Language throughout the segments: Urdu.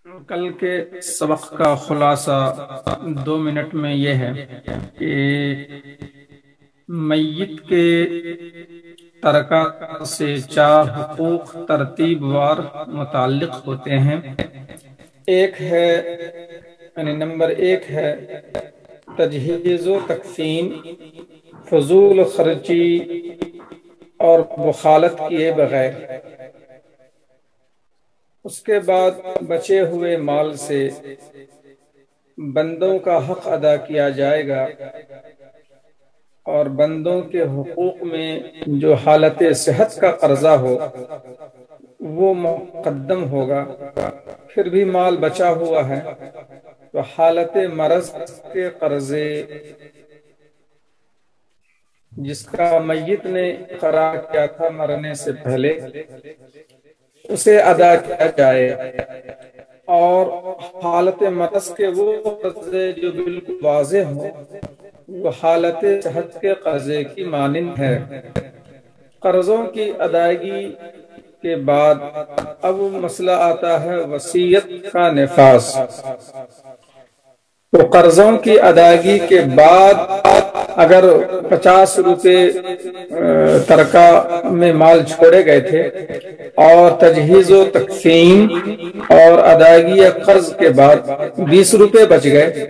کل کے سبق کا خلاصہ 2 منٹ میں یہ ہے کہ میت کے ترکات سے 4 حقوق ترتیب وار متعلق ہوتے ہیں۔ ایک ہے نمبر 1 ہے تجہیز و تکفین، فضول خرچی اور بخالت کیے بغیر۔ اس کے بعد بچے ہوئے مال سے بندوں کا حق ادا کیا جائے گا، اور بندوں کے حقوق میں جو حالت صحت کا قرضہ ہو وہ مقدم ہوگا۔ پھر بھی مال بچا ہوا ہے تو حالت مرض کے قرضے جس کا میت نے اقرار کیا تھا مرنے سے پہلے اسے ادا کیا جائے، اور حالت مرض کے وہ قرضے جو بالکل واضح ہوں وہ حالت صحت کے قرضے کی مانند ہے۔ قرضوں کی ادائیگی کے بعد اب مسئلہ آتا ہے وصیت کا نفاذ۔ تو قرضوں کی ادائیگی کے بعد اگر 50 روپے ترکہ میں مال چھوڑے گئے تھے اور تجہیز و تکفین اور ادائیگی قرض کے بعد 20 روپے بچ گئے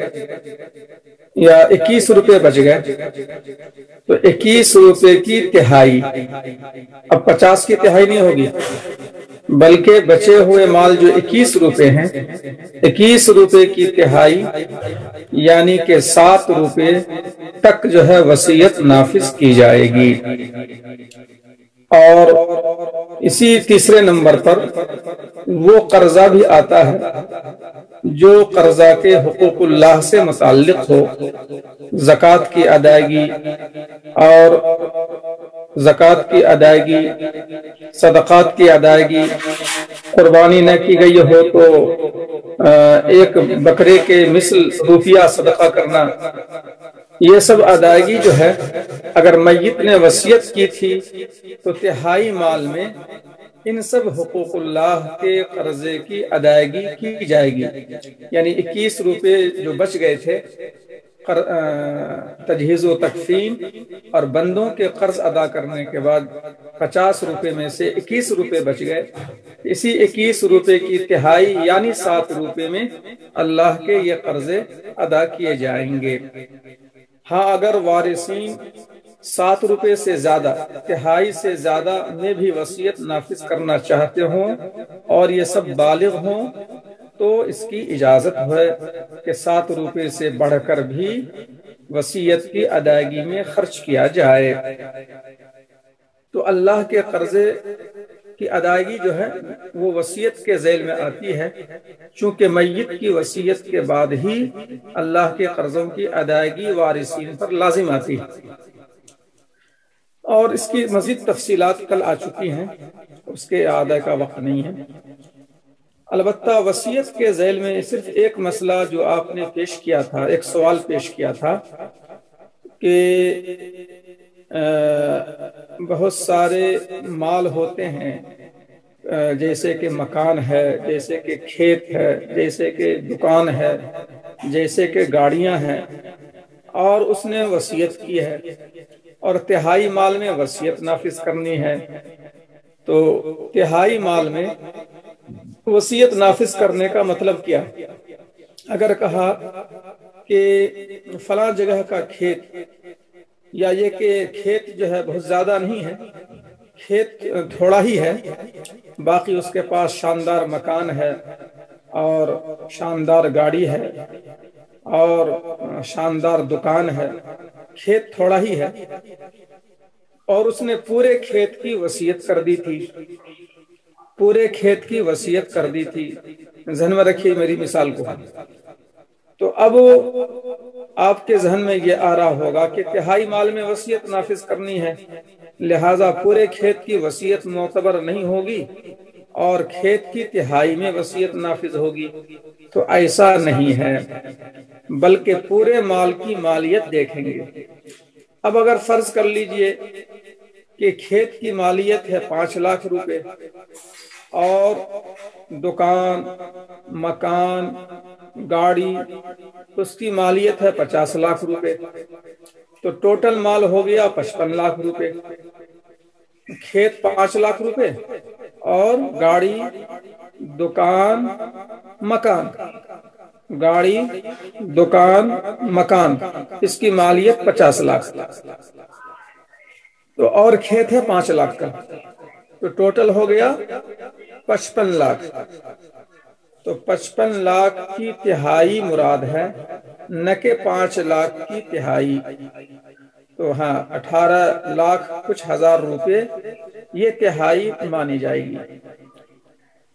یا 21 روپے بچ گئے، تو 21 روپے کی تہائی، اب 50 کی تہائی نہیں ہوگی بلکہ بچے ہوئے مال جو 21 روپے ہیں، 21 روپے کی تہائی یعنی کہ 7 روپے تک جو ہے وصیت نافذ کی جائے گی۔ اور اسی تیسرے نمبر پر وہ قرضہ بھی آتا ہے جو قرضہ کے حقوق اللہ سے متعلق ہو، زکوٰۃ کی ادائیگی اور زکوٰۃ کی ادائیگی، صدقات کی ادائیگی، قربانی نہ کی گئی ہو تو ایک بکرے کے مثل روپیہ صدقہ کرنا، یہ سب ادائیگی جو ہے اگر میت نے وصیت کی تھی تو تہائی مال میں ان سب حقوق اللہ کے قرضے کی ادائیگی کی جائے گی۔ یعنی 21 روپے جو بچ گئے تھے تجہیز و تکفین اور بندوں کے قرض ادا کرنے کے بعد 50 روپے میں سے 21 روپے بچ گئے، اسی 21 روپے کی تہائی یعنی 7 روپے میں اللہ کے یہ قرضے ادا کیے جائیں گے۔ ہاں اگر وارثین 7 روپے سے زیادہ، تہائی سے زیادہ میں بھی وصیت نافذ کرنا چاہتے ہوں اور یہ سب بالغ ہوں تو اس کی اجازت ہے کہ 7 روپے سے بڑھ کر بھی وصیت کی ادائیگی میں خرچ کیا جائے۔ تو اللہ کے قرضے کی ادائیگی جو ہے وہ وصیت کے ذیل میں آتی ہے، چونکہ میت کی وصیت کے بعد ہی اللہ کے قرضوں کی ادائیگی وارثین پر لازم آتی ہے۔ اور اس کی مزید تفصیلات کل آ چکی ہیں، اس کے اعادہ کا وقت نہیں ہے۔ البتہ وصیت کے ذیل میں صرف ایک مسئلہ جو آپ نے پیش کیا تھا، ایک سوال پیش کیا تھا کہ بہت سارے مال ہوتے ہیں، جیسے کہ مکان ہے، جیسے کہ کھیت ہے، جیسے کہ دکان ہے، جیسے کہ گاڑیاں ہیں، اور اس نے وصیت کی ہے اور تہائی مال میں وصیت نافذ کرنی ہے۔ تو تہائی مال میں وصیت نافذ کرنے کا مطلب کیا؟ اگر کہا کہ فلاں جگہ کا کھیت، یا یہ کہ کھیت جو ہے بہت زیادہ نہیں ہے، کھیت تھوڑا ہی ہے، باقی اس کے پاس شاندار مکان ہے اور شاندار گاڑی ہے اور شاندار دکان ہے، کھیت تھوڑا ہی ہے، اور اس نے پورے کھیت کی وصیت کر دی تھی، پورے کھیت کی وصیت کر دی تھی۔ ذہن میں رکھیے میری مثال کو۔ تو اب آپ کے ذہن میں یہ آ رہا ہوگا کہ تہائی مال میں وصیت نافذ کرنی ہے، لہٰذا پورے کھیت کی وصیت معتبر نہیں ہوگی اور کھیت کی تہائی میں وصیت نافذ ہوگی۔ تو ایسا نہیں ہے، بلکہ پورے مال کی مالیت دیکھیں گے۔ اب اگر فرض کر لیجئے کہ کھیت کی مالیت ہے 5 لاکھ روپے، اور دکان، مکان، گاڑی، اس کی مالیت ہے 50 لاکھ روپے، تو ٹوٹل مال ہو گیا 55 لاکھ روپے۔ کھیت 5 لاکھ روپے اور گاڑی، دکان، مکان، گاڑی، دکان، مکان، اس کی مالیت 50 لاکھ، تو اور کھیت ہے 5 لاکھ کا، تو ٹوٹل ہو گیا 55 لاکھ۔ تو 55 لاکھ کی تہائی مراد ہے، نہ کہ 5 لاکھ کی تہائی۔ تو ہاں 18 لاکھ کچھ ہزار روپے یہ تہائی مانی جائے گی۔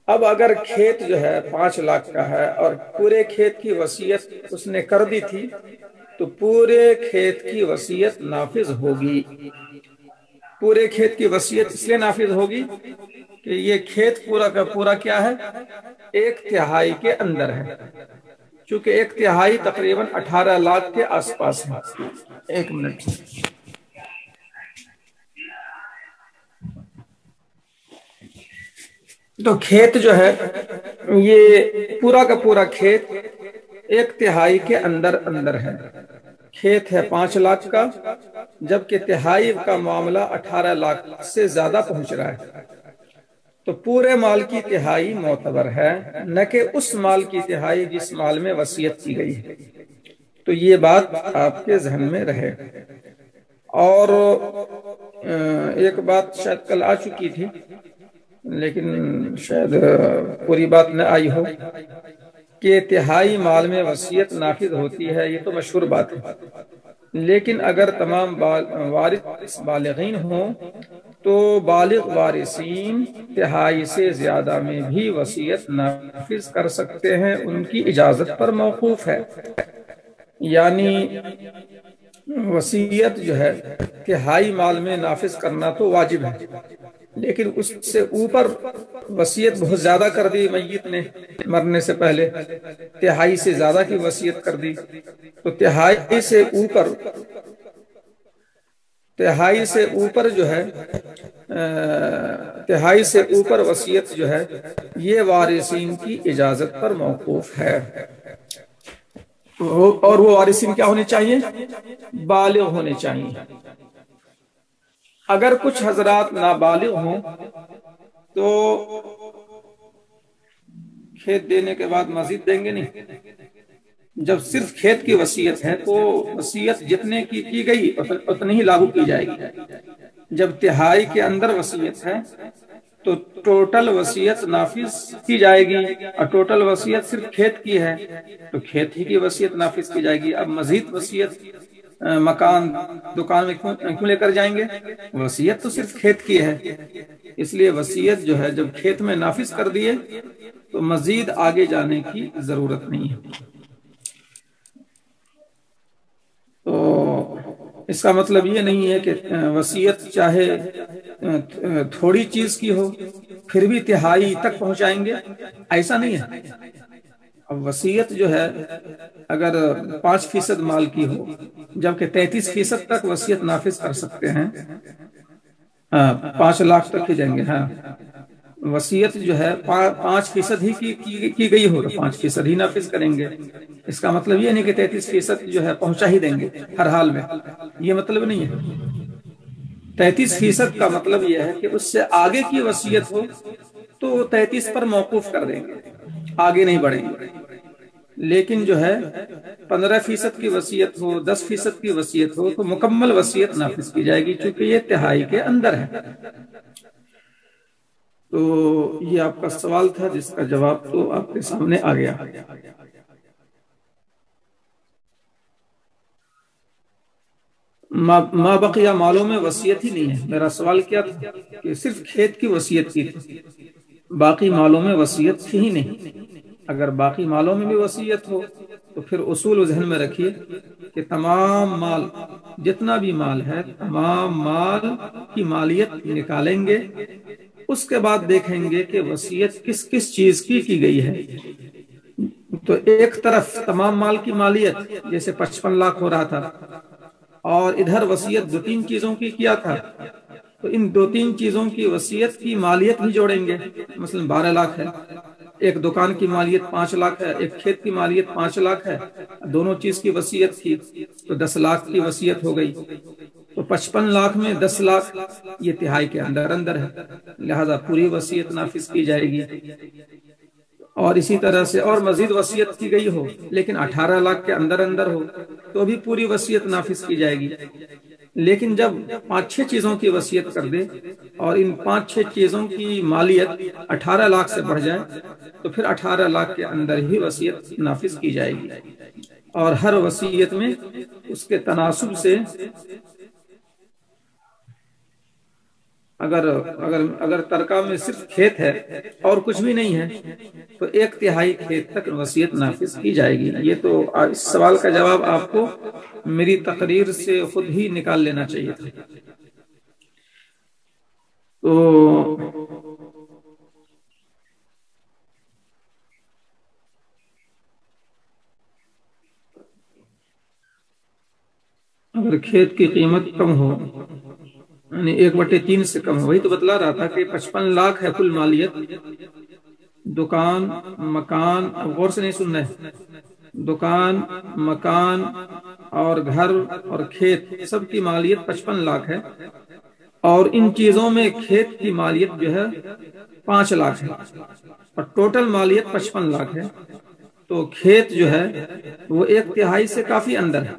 اب اگر کھیت جو ہے 5 لاکھ کا ہے اور پورے کھیت کی وصیت اس نے کر دی تھی، تو پورے کھیت کی وصیت نافذ ہوگی۔ پورے کھیت کی وصیت اس لیے نافذ ہوگی کہ یہ کھیت پورا کا پورا کیا ہے، 1/3 کے اندر ہے، چونکہ 1/3 تقریباً 18 لاکھ کے آس پاس ہے۔ ایک منٹ۔ تو کھیت جو ہے یہ پورا کا پورا کھیت 1/3 کے اندر ہے۔ کھیت ہے 5 لاکھ کا، جبکہ تہائی کا معاملہ 18 لاکھ سے زیادہ پہنچ رہا ہے، تو پورے مال کی تہائی معتبر ہے، نہ کہ اس مال کی تہائی جس مال میں وصیت کی گئی ہے۔ تو یہ بات آپ کے ذہن میں رہے۔ اور ایک بات شاید کل آ چکی تھی، لیکن شاید پوری بات نہ آئی ہو، کہ تہائی مال میں وصیت نافذ ہوتی ہے، یہ تو مشہور بات ہے، لیکن اگر تمام وارث بالغین ہوں تو بالغ وارثین تہائی سے زیادہ میں بھی وصیت نافذ کر سکتے ہیں، ان کی اجازت پر موقوف ہے۔ یعنی وصیت جو ہے تہائی مال میں نافذ کرنا تو واجب ہے، لیکن اس سے اوپر وصیت بہت زیادہ کر دی میت نے مرنے سے پہلے، تہائی سے زیادہ کی وصیت کر دی، تو تہائی سے اوپر جو ہے تہائی سے اوپر وصیت جو ہے یہ وارثین کی اجازت پر موقوف ہے۔ اور وہ وارثین کیا ہونے چاہیے؟ بالغ ہونے چاہیے۔ اگر کچھ حضرات نابالغ ہوں تو کھیت دینے کے بعد مزید دیں گے نہیں۔ جب صرف کھیت کی وصیت ہے تو وصیت جتنے کی گئی اتنی ہی لاگو کی جائے گی۔ جب تہائی کے اندر وصیت ہے تو ٹوٹل وصیت نافذ کی جائے گی، اور ٹوٹل وصیت صرف کھیت کی ہے تو کھیت ہی کی وصیت نافذ کی جائے گی۔ اب مزید وصیت مکان، دکان میں کیوں لے کر جائیں گے؟ وصیت تو صرف کھیت کی ہے، اس لیے وصیت جو ہے جب کھیت میں نافذ کر دیے تو مزید آگے جانے کی ضرورت نہیں ہے۔ تو اس کا مطلب یہ نہیں ہے کہ وصیت چاہے تھوڑی چیز کی ہو پھر بھی تہائی تک پہنچائیں گے، ایسا نہیں ہے۔ اب وصیت جو ہے اگر 5% مال کی ہو جبکہ 33% تک وصیت نافذ کر سکتے ہیں، 5 لاکھ تک ہی جائیں گے۔ ہاں وصیت جو ہے 5% ہی کی گئی ہو تو 5% ہی نافذ کریں گے۔ اس کا مطلب یہ نہیں کہ 33% جو ہے پہنچا ہی دیں گے ہر حال میں، یہ مطلب نہیں ہے۔ 33% کا مطلب یہ ہے کہ اس سے آگے کی وصیت ہو تو 33 پر موقوف کر دیں گے، آگے نہیں بڑھیں گے۔ لیکن جو ہے 15% کی وصیت ہو، 10% کی وصیت ہو تو مکمل وصیت نافذ کی جائے گی، چونکہ یہ تہائی کے اندر ہے۔ تو یہ آپ کا سوال تھا جس کا جواب تو آپ کے سامنے آ گیا۔ ما بقیہ مالوں میں وصیت ہی نہیں ہے۔ میرا سوال کیا تھا کہ صرف کھیت کی وصیت کی تھی، باقی مالوں میں وصیت تھی ہی نہیں۔ اگر باقی مالوں میں بھی وصیت ہو تو پھر اصول ذہن میں رکھیے کہ تمام مال، جتنا بھی مال ہے، تمام مال کی مالیت نکالیں گے، اس کے بعد دیکھیں گے کہ وصیت کس کس چیز کی گئی ہے۔ تو ایک طرف تمام مال کی مالیت جیسے 55 لاکھ ہو رہا تھا، اور ادھر وصیت 2-3 چیزوں کی کیا تھا، تو ان 2-3 چیزوں کی وصیت کی مالیت بھی جوڑیں گے. مثلا 12 لاکھ ہے، ایک دکان کی مالیت 5 لاکھ ہے، ایک کھیت کی مالیت 5 لاکھ ہے، دونوں چیز کی وصیت کی تو 10 لاکھ کی وصیت ہو گئی. تو 55 لاکھ میں 10 لاکھ یہ تہائی کے اندر اندر ہے، لہذا پوری وصیت نافذ کی جائے گی. اور اسی طرح سے اور مزید وصیت کی گئی ہو لیکن 18 لاکھ کے اندر اندر ہو تو بھی پوری وصیت نافذ کی جائے گی. لیکن جب 5-6 چیزوں کی وصیت کر دے اور ان 5-6 چیزوں کی مالیت 18 لاکھ سے بڑھ جائے تو پھر 18 لاکھ کے اندر ہی وصیت نافذ کی جائے گی. اور ہر وصیت میں اس کے تناسب سے اگر ترکہ میں صرف کھیت ہے اور کچھ بھی نہیں ہے تو 1/3 کھیت تک وصیت نافذ کی جائے گی. یہ تو اس سوال کا جواب آپ کو میری تقریر سے خود ہی نکال لینا چاہیے تھا. تو اگر کھیت کی قیمت کم ہو یعنی 1/3 سے کم ہو، وہی تو بتلا رہا تھا کہ 55 لاکھ ہے کل مالیت. دکان، مکان، غور سے نہیں سننا ہے، دکان، مکان اور گھر اور کھیت سب کی مالیت 55 لاکھ ہے، اور ان چیزوں میں کھیت کی مالیت جو ہے 5 لاکھ ہے اور ٹوٹل مالیت 55 لاکھ ہے. تو کھیت جو ہے وہ 1/3 سے کافی اندر ہے،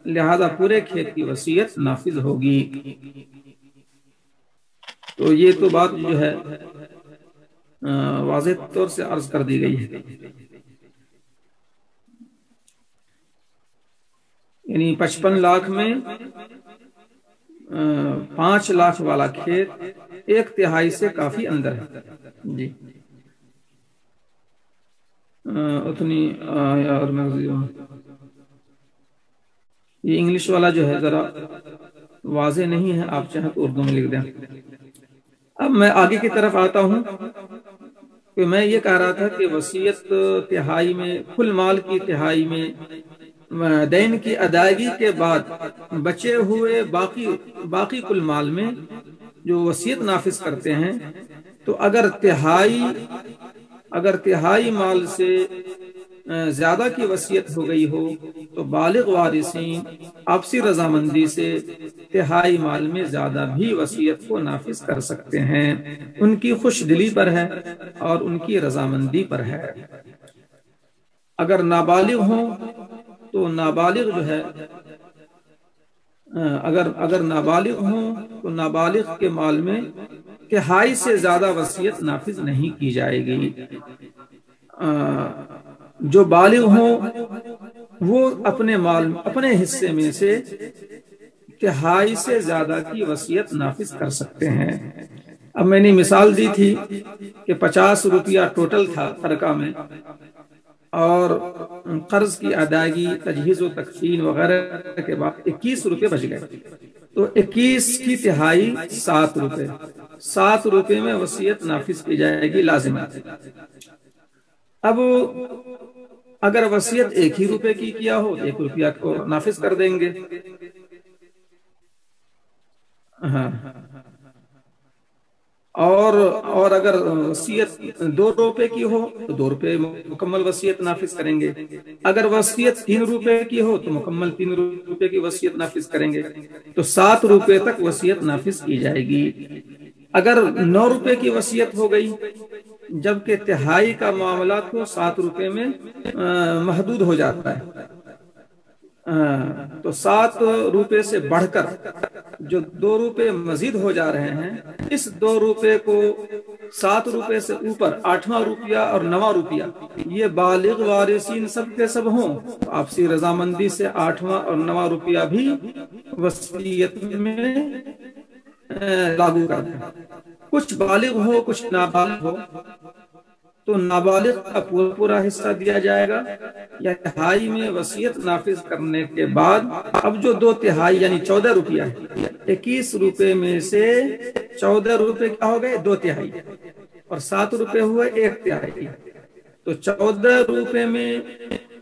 لہذا پورے کھیت کی وصیت نافذ ہوگی. تو یہ تو بات جو ہے واضح طور سے عرض کر دی گئی ہے. یعنی 55 لاکھ میں 5 لاکھ والا کھیت 1/3 سے کافی اندر ہے. جی اتنی اور یہ انگلش والا جو ہے ذرا واضح نہیں ہے، آپ چاہیں تو اردو میں لکھ دیں. اب میں آگے کی طرف آتا ہوں کہ میں یہ کہہ رہا تھا کہ وصیت تہائی میں، کل مال کی تہائی میں دین کی ادائیگی کے بعد بچے ہوئے باقی کل مال میں جو وصیت نافذ کرتے ہیں تو اگر تہائی مال سے زیادہ کی وصیت ہو گئی ہو تو بالغ وارثین آپسی رضامندی سے تہائی مال میں زیادہ بھی وصیت کو نافذ کر سکتے ہیں. ان کی خوش دلی پر ہے اور ان کی رضامندی پر ہے. اگر نابالغ ہوں تو نابالغ جو ہے اگر نابالغ ہوں تو نابالغ کے مال میں تہائی سے زیادہ وصیت نافذ نہیں کی جائے گی. جو بالغ ہوں وہ اپنے حصے میں سے تہائی سے زیادہ کی وصیت نافذ کر سکتے ہیں. اب میں نے مثال دی تھی کہ 50 روپیہ ٹوٹل تھا ترکہ میں اور قرض کی ادائیگی، تجہیز و تکفین وغیرہ کے بعد 21 روپے بچ گئے. تو 21 کی تہائی 7 روپے، 7 روپے میں وصیت نافذ کی جائے گی لازمات. اب اگر وصیت 1 ہی روپے کی کیا ہو 1 روپیہ کو نافذ کر دیں گے. ہاں، اور اگر وصیت 2 روپے کی ہو تو 2 روپے مکمل وصیت نافذ کریں گے. اگر وصیت 3 روپے کی ہو تو مکمل 3 روپے کی وصیت نافذ کریں گے. تو 7 روپے تک وصیت نافذ کی جائے گی. اگر 9 روپے کی وصیت ہو گئی جبکہ تہائی کا معاملہ تو 7 روپے میں محدود ہو جاتا ہے، تو 7 روپے سے بڑھ کر جو 2 روپے مزید ہو جا رہے ہیں، اس 2 روپے کو 7 روپے سے اوپر 8واں روپیہ اور 9واں روپیہ یہ بالغ وارثین سب کے سب ہوں تو آپسی رضامندی سے 8واں اور 9واں روپیہ بھی وصیت میں لاگو کر دیں. کچھ بالغ ہو کچھ نابالغ ہو تو نابالغ کا پورا حصہ دیا جائے گا، یا تہائی میں وصیت نافذ کرنے کے بعد اب جو 2/3 یعنی 14 روپیہ ہے، 21 روپے میں سے 14 روپے کیا ہو گئے 2/3 اور 7 روپے ہوئے 1/3. تو 14 روپے میں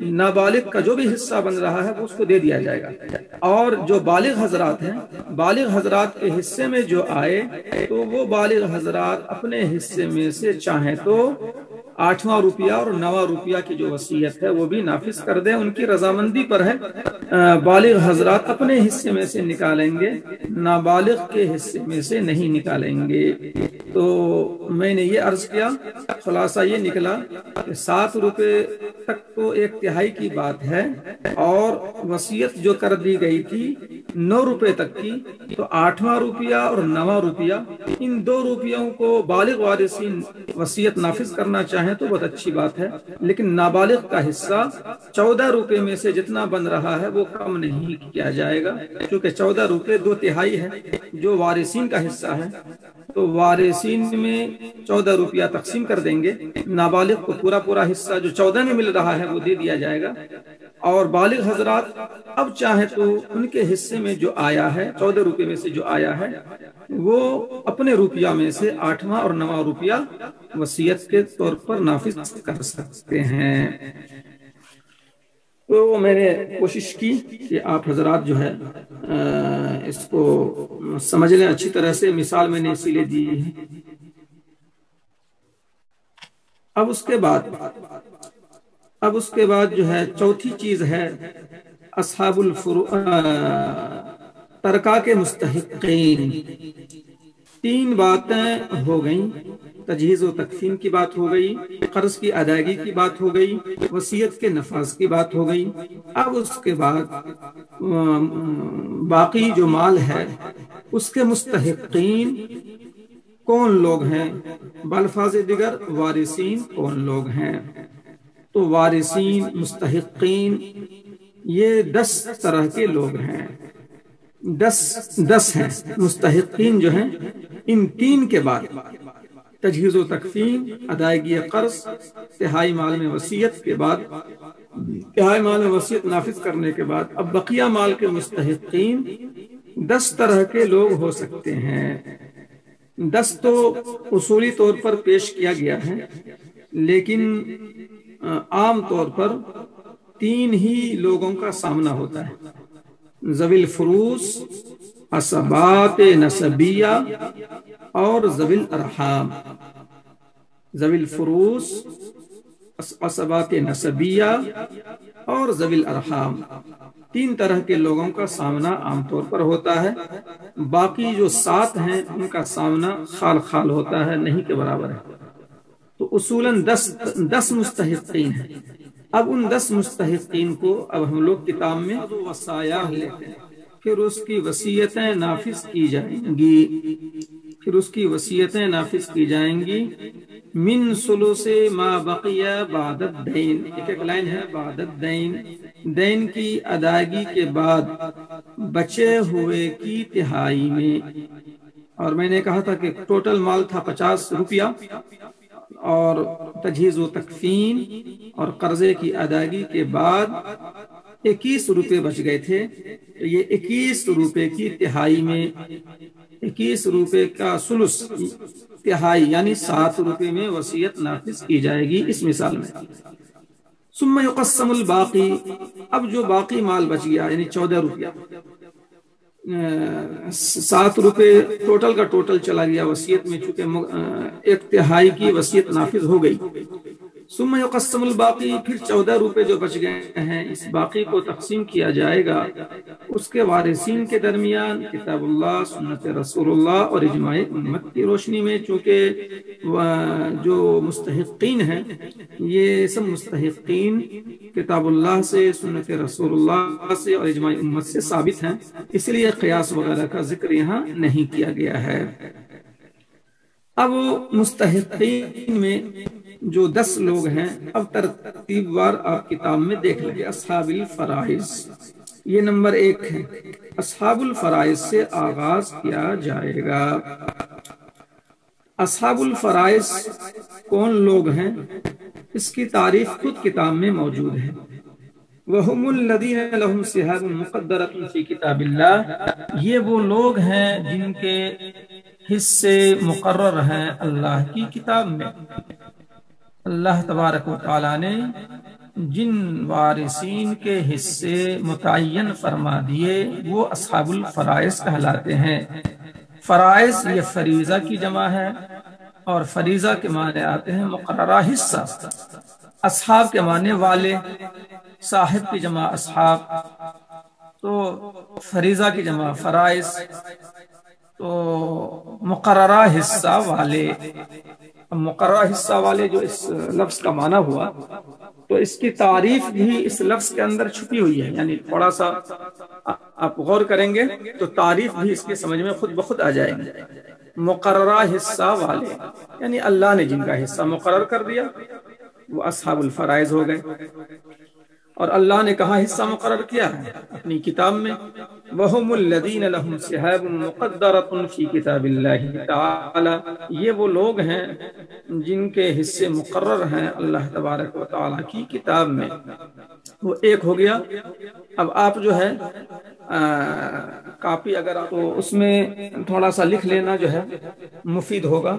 نابالغ کا جو بھی حصہ بن رہا ہے وہ اس کو دے دیا جائے گا، اور جو بالغ حضرات ہیں، بالغ حضرات کے حصے میں جو آئے تو وہ بالغ حضرات اپنے حصے میں سے چاہیں تو 8واں روپیہ اور 9واں روپیہ کی جو وصیت ہے وہ بھی نافذ کر دیں، ان کی رضامندی پر ہے۔ بالغ حضرات اپنے حصے میں سے نکالیں گے، نابالغ کے حصے میں سے نہیں نکالیں گے۔ تو میں نے یہ عرض کیا، خلاصہ یہ نکلا کہ 7 روپے تک تو 1/3 کی بات ہے، اور وصیت جو کر دی گئی تھی 9 روپے تک کی، تو 8واں روپیہ اور 9واں روپیہ، ان 2 روپیوں کو بالغ وارثین وصیت نافذ کرنا چاہیں تو بہت اچھی بات ہے، لیکن نابالغ کا حصہ 14 روپے میں سے جتنا بن رہا ہے وہ کم نہیں کیا جائے گا، کیونکہ 14 روپے 2/3 ہے جو وارثین کا حصہ ہے، تو وارثین میں 14 روپیہ تقسیم کر دیں گے، نابالغ کو پورا حصہ جو 14 میں مل رہا ہے وہ دے دیا جائے گا، اور بالغ حضرات اب چاہے تو ان کے حصے میں جو آیا ہے 14 روپے میں سے جو آیا ہے وہ اپنے روپیہ میں سے 8واں اور 9واں روپیہ وصیت کے طور پر نافذ کر سکتے ہیں۔ تو میں نے کوشش کی کہ آپ حضرات جو ہے اس کو سمجھ لیں اچھی طرح سے، مثال میں نے اسی لیے دی ہے۔ اب اس کے بعد جو ہے چوتھی چیز ہے اصحاب ترکہ کے مستحقین۔ 3 باتیں ہو گئیں، تجہیز و تکفین کی بات ہو گئی، قرض کی ادائیگی کی بات ہو گئی، وصیت کے نفاذ کی بات ہو گئی۔ اب اس کے بعد باقی جو مال ہے اس کے مستحقین کون لوگ ہیں، بالفاظ دیگر وارثین کون لوگ ہیں۔ تو وارثین، مستحقین، یہ 10 طرح کے لوگ ہیں، 10 ہیں مستحقین جو ہیں۔ ان 3 کے بعد تجہیز و تکفین، ادائیگی قرض، 1/3 مال میں وصیت کے بعد، 1/3 مال میں وصیت نافذ کرنے کے بعد اب بقیہ مال کے مستحقین 10 طرح کے لوگ ہو سکتے ہیں۔ 10 تو اصولی طور پر پیش کیا گیا ہے، لیکن عام طور پر 3 ہی لوگوں کا سامنا ہوتا ہے: ذوی الفروض، عصبات نسبیہ اور ذوی الارحام۔ ذوی الفروض، عصبات نسبیہ اور ذوی الارحام، 3 طرح کے لوگوں کا سامنا عام طور پر ہوتا ہے۔ باقی جو 7 ہیں ان کا سامنا خال خال ہوتا ہے، نہیں کے برابر ہے۔ تو اصولاً 10 مستحقین ہیں۔ اب ان 10 مستحقین کو اب ہم لوگ کتاب میں وصایا لیتے ہیں، پھر اس کی وصیتیں نافذ کی جائیں گی، من ثلث ما بقی بعد الدین۔ ایک لائن ہے بعد الدین، دین کی ادائیگی کے بعد بچے ہوئے کی 1/3 میں۔ اور میں نے کہا تھا کہ ٹوٹل مال تھا 50 روپیہ، اور تجہیز و تکفین اور قرضے کی ادائیگی کے بعد 21 روپے بچ گئے تھے، تو یہ 21 روپے کی 1/3 میں، 21 روپے کا ثلث 1/3 یعنی 7 روپے میں وصیت نافذ کی جائے گی اس مثال میں۔ ثم یقسم الباقی، اب جو باقی مال بچ گیا یعنی 14 روپیہ، 7 روپے ٹوٹل کا ٹوٹل چلا گیا وصیت میں، چونکہ 1/3 کی وصیت نافذ ہو گئی۔ ثم یقسم الباقی، پھر 14 روپے جو بچ گئے ہیں اس باقی کو تقسیم کیا جائے گا اس کے وارثین کے درمیان، کتاب اللہ، سنت رسول اللہ اور اجماع امت کی روشنی میں۔ چونکہ جو مستحقین ہیں یہ سب مستحقین کتاب اللہ سے، سنت رسول اللہ سے اور اجماع امت سے ثابت ہیں، اس لیے قیاس وغیرہ کا ذکر یہاں نہیں کیا گیا ہے۔ اب مستحقین میں جو 10 لوگ ہیں، اب ترتیب وار آپ کتاب میں دیکھ لیں۔ اصحاب الفرائض، یہ نمبر 1 ہے۔ اصحاب الفرائض سے آغاز کیا جائے گا۔ اصحاب الفرائض کون لوگ ہیں، اس کی تعریف خود کتاب میں موجود ہے۔ وَهُمُ الَّذِينَ لَهُمْ سِهَامٌ مُقَدَّرَةٌ فِي كِتَابِ اللَّهِ، یہ وہ لوگ ہیں جن کے حصے مقرر ہیں اللہ کی کتاب میں۔ اللہ تبارک و تعالیٰ نے جن وارثین کے حصے متعین فرما دیے وہ اصحاب الفرائض کہلاتے ہیں۔ فرائض یہ فریضہ کی جمع ہے، اور فریضہ کے معنی آتے ہیں مقررہ حصہ۔ اصحاب کے معنی والے، صاحب کی جمع اصحاب، تو فریضہ کی جمع فرائض، تو مقررہ حصہ والے۔ مقررہ حصہ والے جو اس لفظ کا معنی ہوا، تو اس کی تعریف بھی اس لفظ کے اندر چھپی ہوئی ہے، یعنی تھوڑا سا آپ غور کریں گے تو تعریف بھی اس کی سمجھ میں خود بخود آ جائے گی۔ مقررہ حصہ والے یعنی اللہ نے جن کا حصہ مقرر کر دیا وہ اصحاب الفرائض ہو گئے، اور اللہ نے کہاں حصہ مقرر کیا ہے؟ اپنی کتاب میں۔ وَهُمُ الَّذِينَ لَهُمْ سِهَابٌ مُقَدَّرَةٌ فِي كِتَابِ اللَّهِ تَعَالَى، یہ وہ لوگ ہیں جن کے حصے مقرر ہیں اللہ تبارک و تعالیٰ کی کتاب میں۔ وہ ایک ہو گیا۔ اب آپ جو ہے کاپی اگر آپ تو اس میں تھوڑا سا لکھ لینا جو ہے مفید ہوگا،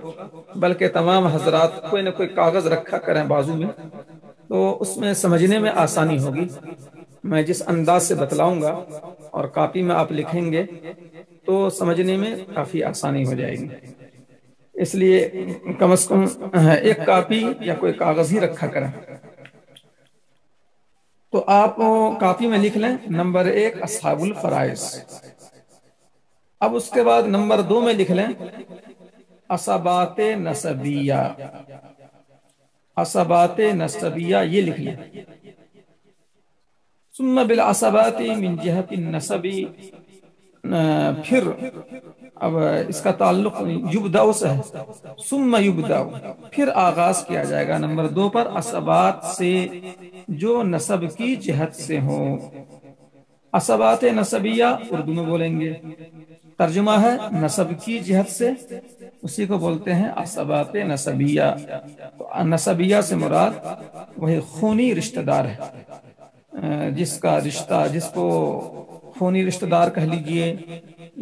بلکہ تمام حضرات کوئی نہ کوئی کاغذ رکھا کریں بازو میں، تو اس میں سمجھنے میں آسانی ہوگی۔ میں جس انداز سے بتلاؤں گا اور کاپی میں آپ لکھیں گے تو سمجھنے میں کافی آسانی ہو جائے گی، اس لیے کم از کم ایک کاپی یا کوئی کاغذ ہی رکھا کریں۔ تو آپ کاپی میں لکھ لیں نمبر 1 اصحاب الفرائض۔ اب اس کے بعد نمبر 2 میں لکھ لیں عصبات نسبیہ۔ عصبات نسبیہ یہ لکھ لیں۔ ثم بالعصبات من جہت النسب، پھر اب اس کا تعلق یبدأ سے ہے، ثم یبدأ پھر آغاز کیا جائے گا نمبر 2 پر عصبات سے جو نسب کی جہت سے ہوں۔ عصبات نسبیہ اردو میں بولیں گے، ترجمہ ہے نسب کی جہت سے، اسی کو بولتے ہیں عصبات نسبیہ۔ تو نسبیہ سے مراد وہی خونی رشتہ دار ہے، جس کا رشتہ، جس کو خونی رشتہ دار کہہ لیجئے،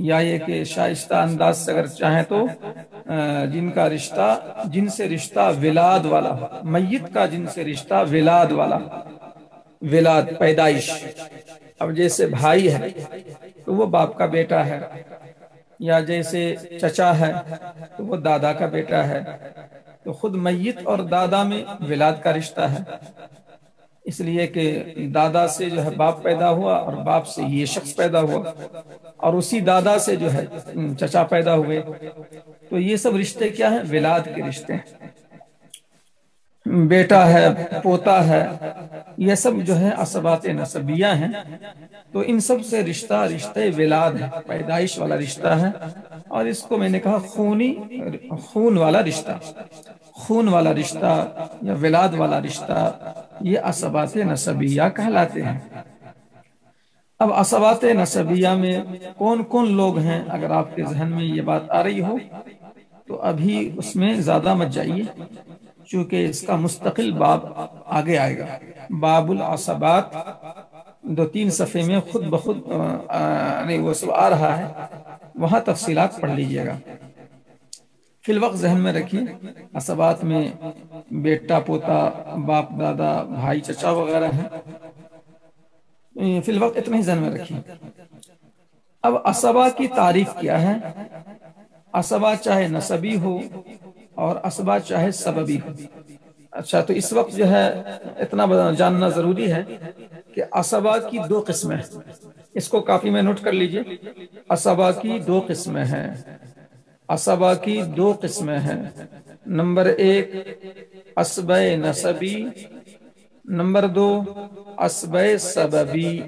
یا یہ کہ شائستہ انداز سے اگر چاہیں تو جن کا رشتہ، جن سے رشتہ ولاد والا ہو، میت کا جن سے رشتہ ولاد والا، ولاد پیدائش۔ اب جیسے بھائی ہے تو وہ باپ کا بیٹا ہے، یا جیسے چچا ہے تو وہ دادا کا بیٹا ہے، تو خود میت اور دادا میں ولاد کا رشتہ ہے، اس لیے کہ دادا سے جو ہے باپ پیدا ہوا اور باپ سے یہ شخص پیدا ہوا، اور اسی دادا سے جو ہے چچا پیدا ہوئے، تو یہ سب رشتے کیا ہیں؟ ولاد کے رشتے ہیں۔ بیٹا ہے، پوتا ہے، یہ سب جو ہے عصبات نسبیہ ہیں، تو ان سب سے رشتہ ولاد ہے، پیدائش والا رشتہ ہے، اور اس کو میں نے کہا خون والا رشتہ، خون والا رشتہ یا ولاد والا رشتہ، یہ عصبات نسبیہ کہلاتے ہیں۔ اب عصبات نسبیہ میں کون کون لوگ ہیں؟ اگر آپ کے ذہن میں یہ بات آ رہی ہو تو ابھی اس میں زیادہ مت جائیے، چونکہ اس کا مستقل باب آگے آئے گا، باب العصبات 2-3 صفحے میں خود بخود نہیں وہ سب آ رہا ہے، وہاں تفصیلات پڑھ لیجئے گا۔ فی الوقت ذہن میں رکھیے عصبات میں بیٹا، پوتا، باپ، دادا، بھائی، چچا وغیرہ ہیں، فی الوقت اتنا ہی ذہن میں رکھیے۔ اب عصبہ کی تعریف کیا ہے؟ عصبہ چاہے نسبی ہو اور عصبہ چاہے سببی ہو۔ اچھا، تو اس وقت جو ہے اتنا جاننا ضروری ہے کہ عصبہ کی 2 قسمیں ہیں، اس کو کاپی میں نوٹ کر لیجئے۔ عصبہ کی 2 قسمیں ہیں، عصبہ کی 2 قسمیں ہیں۔ Number 1 عصبہ نسبی، number 2 عصبہ سببی۔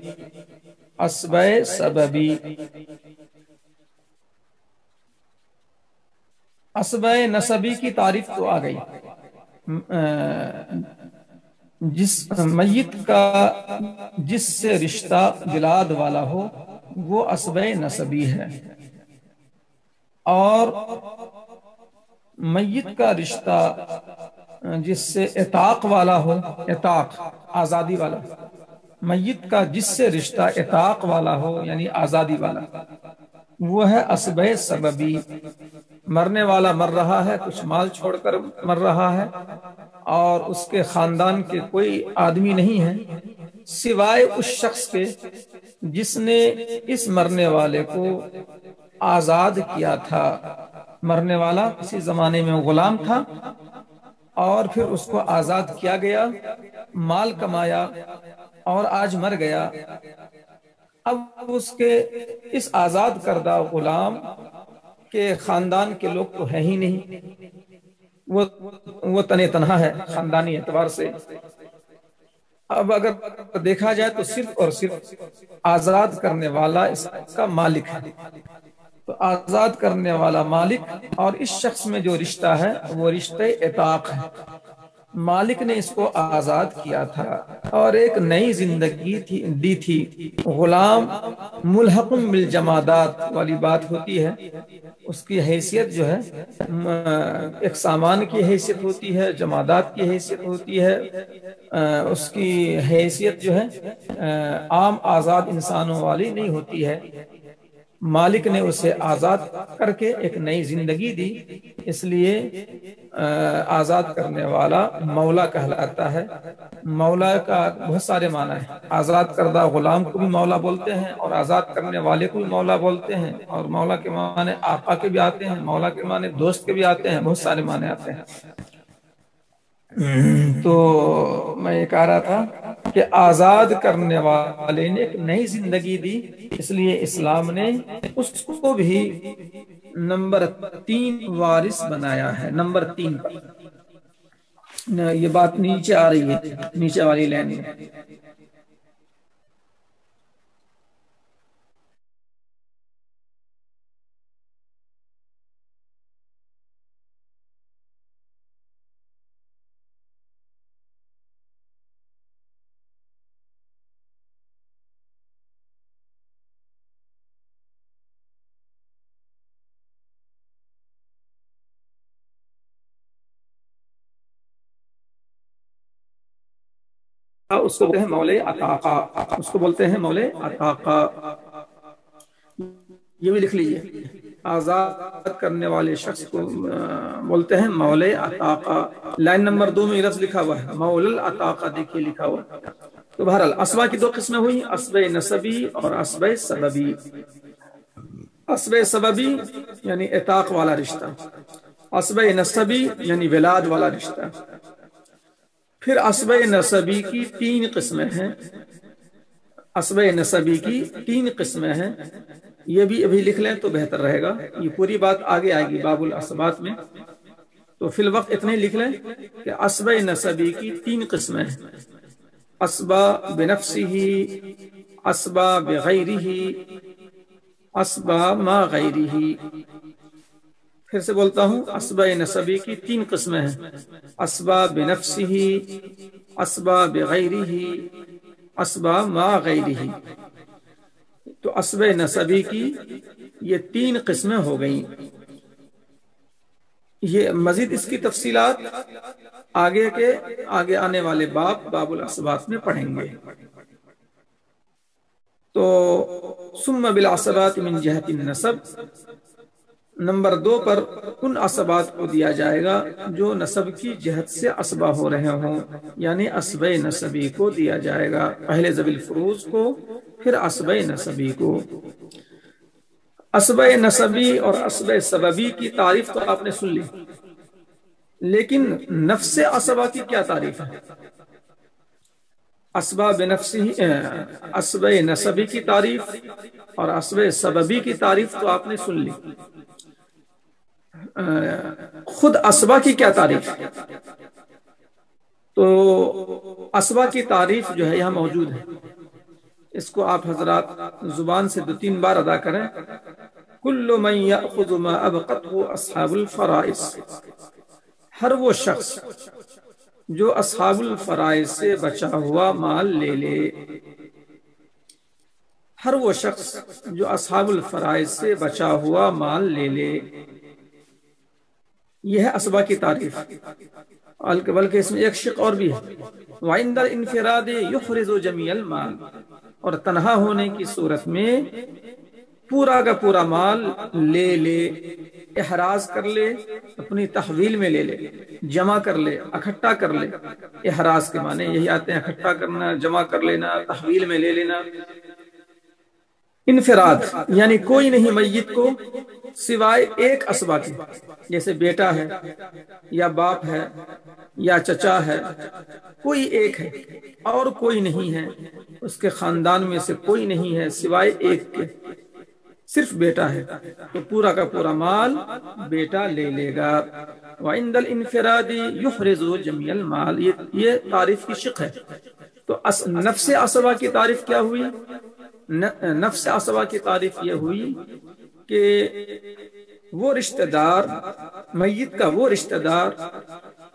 عصبہ سببی، عصبہ نسبی کی تعریف تو آ گئی، جس میت کا جس سے رشتہ ولاد والا ہو وہ عصبہ نسبی ہے، اور میت کا رشتہ جس سے عتاق والا ہو، عتاق آزادی والا، میت کا جس سے رشتہ عتاق والا ہو یعنی آزادی والا، وہ ہے عصبہ سببی۔ مرنے والا مر رہا ہے، کچھ مال چھوڑ کر مر رہا ہے، اور اس کے خاندان کے کوئی آدمی نہیں ہے سوائے اس شخص کے جس نے اس مرنے والے کو آزاد کیا تھا۔ مرنے والا کسی زمانے میں غلام تھا اور پھر اس کو آزاد کیا گیا، مال کمایا اور آج مر گیا۔ اب اس کے اس آزاد کردہ غلام کے خاندان کے لوگ تو ہے ہی نہیں، وہ تنے تنہا ہے خاندانی اعتبار سے۔ اب اگر دیکھا جائے تو صرف اور صرف آزاد کرنے والا اس کا مالک ہے، تو آزاد کرنے والا مالک، اور اس شخص میں جو رشتہ ہے وہ رشتہ عتاق ہے۔ مالک نے اس کو آزاد کیا تھا اور ایک نئی زندگی دی تھی۔ غلام ملحق بالجمادات والی بات ہوتی ہے، اس کی حیثیت جو ہے ایک سامان کی حیثیت ہوتی ہے، جمادات کی حیثیت ہوتی ہے، اس کی حیثیت جو ہے عام آزاد انسانوں والی نہیں ہوتی ہے۔ مالک نے اسے آزاد کر کے ایک نئی زندگی دی، اس لیے آزاد کرنے والا مولا کہلاتا ہے۔ مولا کا بہت سارے معنی ہیں، آزاد کردہ غلام کو بھی مولا بولتے ہیں اور آزاد کرنے والے کو بھی مولا بولتے ہیں، اور مولا کے معنی آقا کے بھی آتے ہیں، مولا کے معنی دوست کے بھی آتے ہیں، بہت سارے معنی آتے ہیں۔ تو میں یہ کہہ رہا تھا کہ آزاد کرنے والے نے ایک نئی زندگی دی، اس لیے اسلام نے اس کو بھی نمبر 3 وارث بنایا ہے، نمبر 3 پر۔ یہ بات نیچے آ رہی ہے، نیچے والی لائن میں۔ اس کو بولتے ہیں مولے عطاقہ، اس کو بولتے ہیں مولے عطاقہ، یہ بھی لکھ لیجئے۔ آزاد کرنے والے شخص کو بولتے ہیں مولے عطاقہ۔ لائن نمبر 2 میں یہ لفظ لکھا ہوا ہے مول العطاقہ، دیکھیے لکھا ہوا ہے۔ تو بہرحال اسبا کی 2 قسمیں ہوئی، اسبہ نسبی اور اسبہ سببی۔ اسبہ سببی یعنی عتاق والا رشتہ، اسبہ نسبی یعنی ولاد والا رشتہ۔ پھر اسبہ نسبی کی 3 قسمیں ہیں، اسبہ نسبی کی 3 قسمیں ہیں، یہ بھی ابھی لکھ لیں تو بہتر رہے گا، یہ پوری بات آگے آئے گی باب الاسبات میں، تو فی الوقت اتنے لکھ لیں کہ اسبہ نسبی کی 3 قسمیں ہیں، اسبہ بنفسہ، اسبہ بغیرہ، اسبہ ما غیرہ۔ پھر سے بولتا ہوں، اسبہ نسبی کی 3 قسمیں ہیں، اسبہ بنفسہ، اسبہ بغیرہ، اسبہ ما غیرہ۔ تو اسبہ نسبی کی یہ 3 قسمیں ہو گئیں۔ یہ مزید اس کی تفصیلات آگے آنے والے باب الاسبات میں پڑھیں گے۔ تو ثم بالعصبات من جہت النسب، نمبر 2 پر ان عصبات کو دیا جائے گا جو نسب کی جہت سے عصبہ ہو رہے ہوں، یعنی عصبہ نسبی کو دیا جائے گا، پہلے ذوی الفروض کو پھر عصبہ نسبی کو۔ عصبہ نسبی اور عصبہ سببی کی تعریف تو آپ نے سن لی، لیکن نفس عصبہ کی کیا تعریف ہے؟ عصبہ نسبی کی تعریف اور عصبہ سببی کی تعریف تو آپ نے سن لی، خود عصبہ کی کیا تعریف؟ تو عصبہ کی تعریف جو ہے یہاں موجود ہے، اس کو آپ حضرات زبان سے 2-3 بار ادا کریں۔ کل من یأخذ ما ابقته اصحاب الفرائض، ہر وہ شخص جو اصحاب الفرائض سے بچا ہوا مال لے لے، ہر وہ شخص جو اصحاب الفرائض سے بچا ہوا مال لے لے، یہ ہے عصبہ کی تعریف۔ بلکہ اس میں ایک شق اور بھی ہے، وعند الانفراد یحرز جمیع المال، اور تنہا ہونے کی صورت میں پورا کا پورا مال لے لے، احراز کر لے، اپنی تحویل میں لے لے، جمع کر لے، اکٹھا کر لے۔ احراز کے معنی یہی آتے ہیں، اکٹھا کرنا، جمع کر لینا، تحویل میں لے لینا۔ انفراد یعنی کوئی نہیں میت کو سوائے ایک اسبا کے، جیسے بیٹا ہے یا باپ ہے یا چچا ہے، کوئی ایک ہے اور کوئی نہیں ہے، اس کے خاندان میں سے کوئی نہیں ہے سوائے ایک کے، صرف بیٹا ہے، تو پورا کا پورا مال بیٹا لے لے گا۔ وعند الانفراد یحرز جمیع المال، یہ تعریف کی شق ہے۔ تو نفس عصبہ کی تعریف کیا ہوئی؟ نفس عصبہ کی تعریف یہ ہوئی کہ وہ رشتہ دار، میت کا وہ رشتہ دار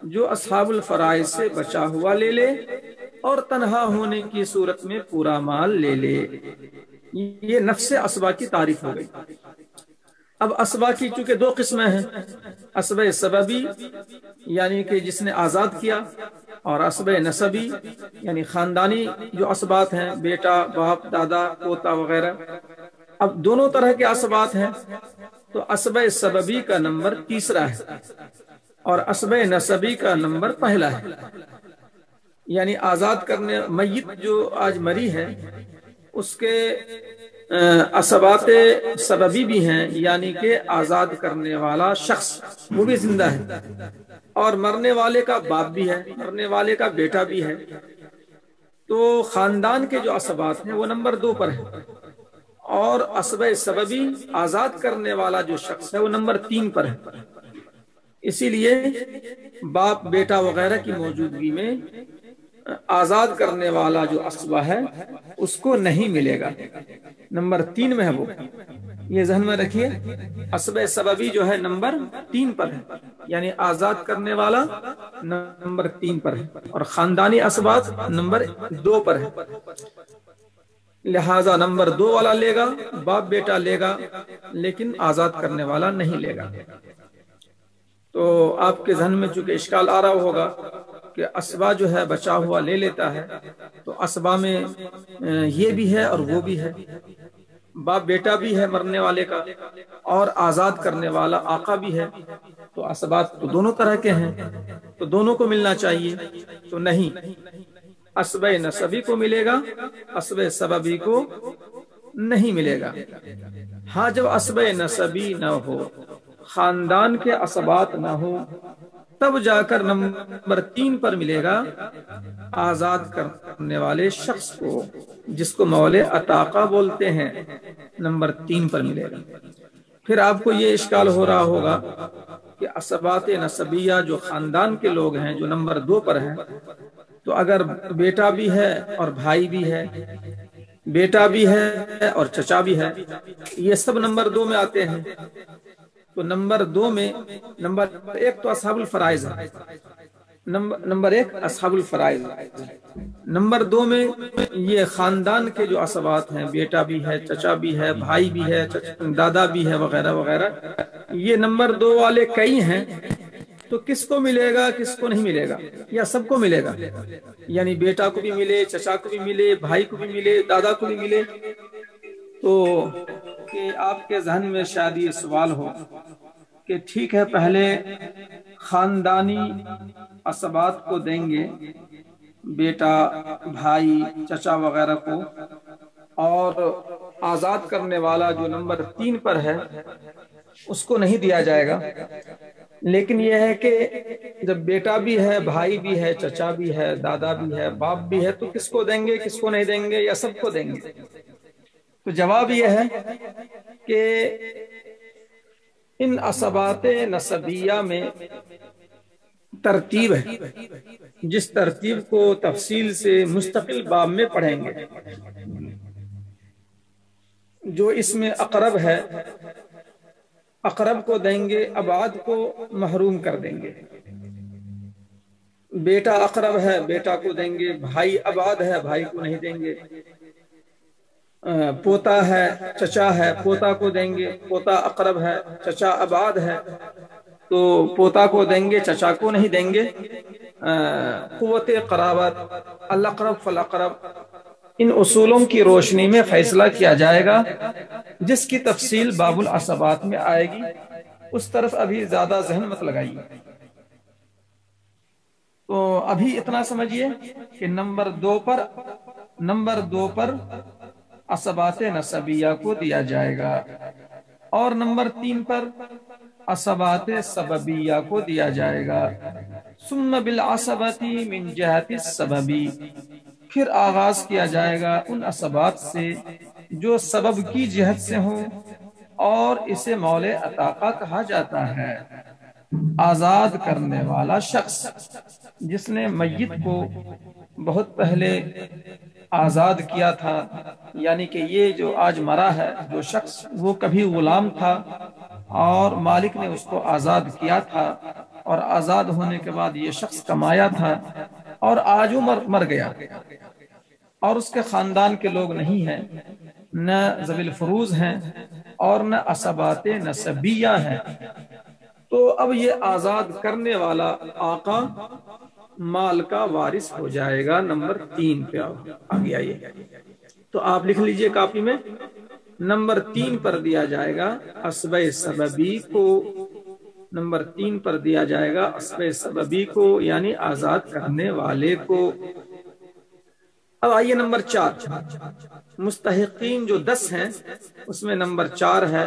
جو اصحاب الفرائض سے بچا ہوا لے لے اور تنہا ہونے کی صورت میں پورا مال لے لے، یہ نفس عصبہ کی تعریف ہو گئی۔ اب اسبا کی چونکہ دو قسمیں ہیں، اسبہ سببی یعنی کہ جس نے آزاد کیا، اور اسبہ نسبی یعنی خاندانی جو اسبات ہیں، بیٹا، باپ، دادا، پوتا وغیرہ۔ اب دونوں طرح کے اسبات ہیں، تو اسبہ سببی کا نمبر تیسرا ہے اور اسبہ نسبی کا نمبر پہلا ہے۔ یعنی آزاد کرنے، میت جو آج مری ہے اس کے اسبات سببی بھی ہیں، یعنی کہ آزاد کرنے والا شخص وہ بھی زندہ ہے، اور مرنے والے کا باپ بھی ہے، مرنے والے کا بیٹا بھی ہے۔ تو خاندان کے جو اسبات ہیں وہ نمبر 2 پر ہے، اور اسبہ سببی آزاد کرنے والا جو شخص ہے وہ نمبر 3 پر ہے۔ اسی لیے باپ، بیٹا وغیرہ کی موجودگی میں آزاد کرنے والا جو اسبہ ہے اس کو نہیں ملے گا، نمبر 3 میں ہے وہ، یہ ذہن میں رکھیے۔ اسبہ سببی جو ہے نمبر 3 پر ہے، یعنی آزاد کرنے والا نمبر 3 پر ہے، اور خاندانی اسبات نمبر 2 پر ہے۔ لہذا نمبر 2 والا لے گا، باپ بیٹا لے گا، لیکن آزاد کرنے والا نہیں لے گا۔ تو آپ کے ذہن میں چونکہ اشکال آ رہا ہوگا کہ اسبا جو ہے بچا ہوا لے لیتا ہے، تو اسبا میں یہ بھی ہے اور وہ بھی ہے، باپ بیٹا بھی ہے مرنے والے کا، اور آزاد کرنے والا آقا بھی ہے، تو اسبات تو دونوں طرح کے ہیں، تو دونوں کو ملنا چاہیے، تو نہیں، اسبہ نسبی کو ملے گا، اسبہ سببی کو نہیں ملے گا۔ ہاں جب اسبہ نسبی نہ ہو، خاندان کے اسبات نہ ہو، تب جا کر نمبر 3 پر ملے گا آزاد کرنے والے شخص کو، جس کو مول عتاقہ بولتے ہیں، نمبر 3 پر ملے گا۔ پھر آپ کو یہ اشکال ہو رہا ہوگا کہ اسبات نسبیہ جو خاندان کے لوگ ہیں جو نمبر 2 پر ہیں، تو اگر بیٹا بھی ہے اور بھائی بھی ہے، بیٹا بھی ہے اور چچا بھی ہے، یہ سب نمبر 2 میں آتے ہیں، تو نمبر 2 میں نمبر 1 تو اصحاب الفرائض ہے، نمبر 1 اصحاب الفرائض، نمبر 2 میں یہ خاندان کے جو اسبات ہیں، بیٹا بھی ہے، چچا بھی ہے، بھائی بھی ہے، دادا بھی ہے وغیرہ وغیرہ، یہ نمبر 2 والے کئی ہیں، تو کس کو ملے گا کس کو نہیں ملے گا، یا سب کو ملے گا، یعنی بیٹا کو بھی ملے، چچا کو بھی ملے، بھائی کو بھی ملے، دادا کو بھی ملے۔ تو کہ آپ کے ذہن میں شاید یہ سوال ہو کہ ٹھیک ہے، پہلے خاندانی اسبات کو دیں گے، بیٹا، بھائی، چچا وغیرہ کو، اور آزاد کرنے والا جو نمبر 3 پر ہے اس کو نہیں دیا جائے گا، لیکن یہ ہے کہ جب بیٹا بھی ہے، بھائی بھی ہے، چچا بھی ہے، دادا بھی ہے، باپ بھی ہے، تو کس کو دیں گے کس کو نہیں دیں گے، یا سب کو دیں گے؟ تو جواب یہ ہے کہ ان اسبات نسبیہ میں ترتیب ہے، جس ترتیب کو تفصیل سے مستقل باب میں پڑھیں گے۔ جو اس میں اقرب ہے، اقرب کو دیں گے، ابعد کو محروم کر دیں گے۔ بیٹا اقرب ہے، بیٹا کو دیں گے، بھائی ابعد ہے، بھائی کو نہیں دیں گے، پوتا ہے، چچا ہے، پوتا کو دیں گے، پوتا اقرب ہے، چچا ابعد ہے، تو پوتا کو دیں گے، چچا کو نہیں دیں گے۔ قوت قرابت، الاقرب فالاقرب، ان اصولوں کی روشنی میں فیصلہ کیا جائے گا، جس کی تفصیل باب العصبات میں آئے گی، اس طرف ابھی زیادہ ذہن مت لگائیے۔ تو ابھی اتنا سمجھیے کہ نمبر دو پر عصبات نسبیہ کو دیا جائے گا، اور نمبر 3 پر عصبات سببیہ کو دیا جائے گا۔ ثم بالعصبۃ من جہت السببی، پھر آغاز کیا جائے گا ان عصبات سے جو سبب کی جہت سے ہوں، اور اسے مولے عتاقہ کہا جاتا ہے، آزاد کرنے والا شخص جس نے میت کو بہت پہلے آزاد کیا تھا، یعنی کہ یہ جو آج مرا ہے جو شخص، وہ کبھی غلام تھا اور مالک نے اس کو آزاد کیا تھا، اور آزاد ہونے کے بعد یہ شخص کمایا تھا، اور آج وہ مر گیا، اور اس کے خاندان کے لوگ نہیں ہیں، نہ ذوی الفروض ہیں اور نہ عصبات نسبیہ ہیں۔ تو اب یہ آزاد کرنے والا آقا مال کا وارث ہو جائے گا۔ نمبر 3 پہ آگے آئیے، تو آپ لکھ لیجئے کاپی میں، نمبر 3 پر دیا جائے گا عصبہ سببی کو، نمبر 3 پر دیا جائے گا عصبہ سببی کو، یعنی آزاد کرنے والے کو۔ اب آئیے نمبر 4، مستحقین جو 10 ہیں اس میں نمبر 4 ہے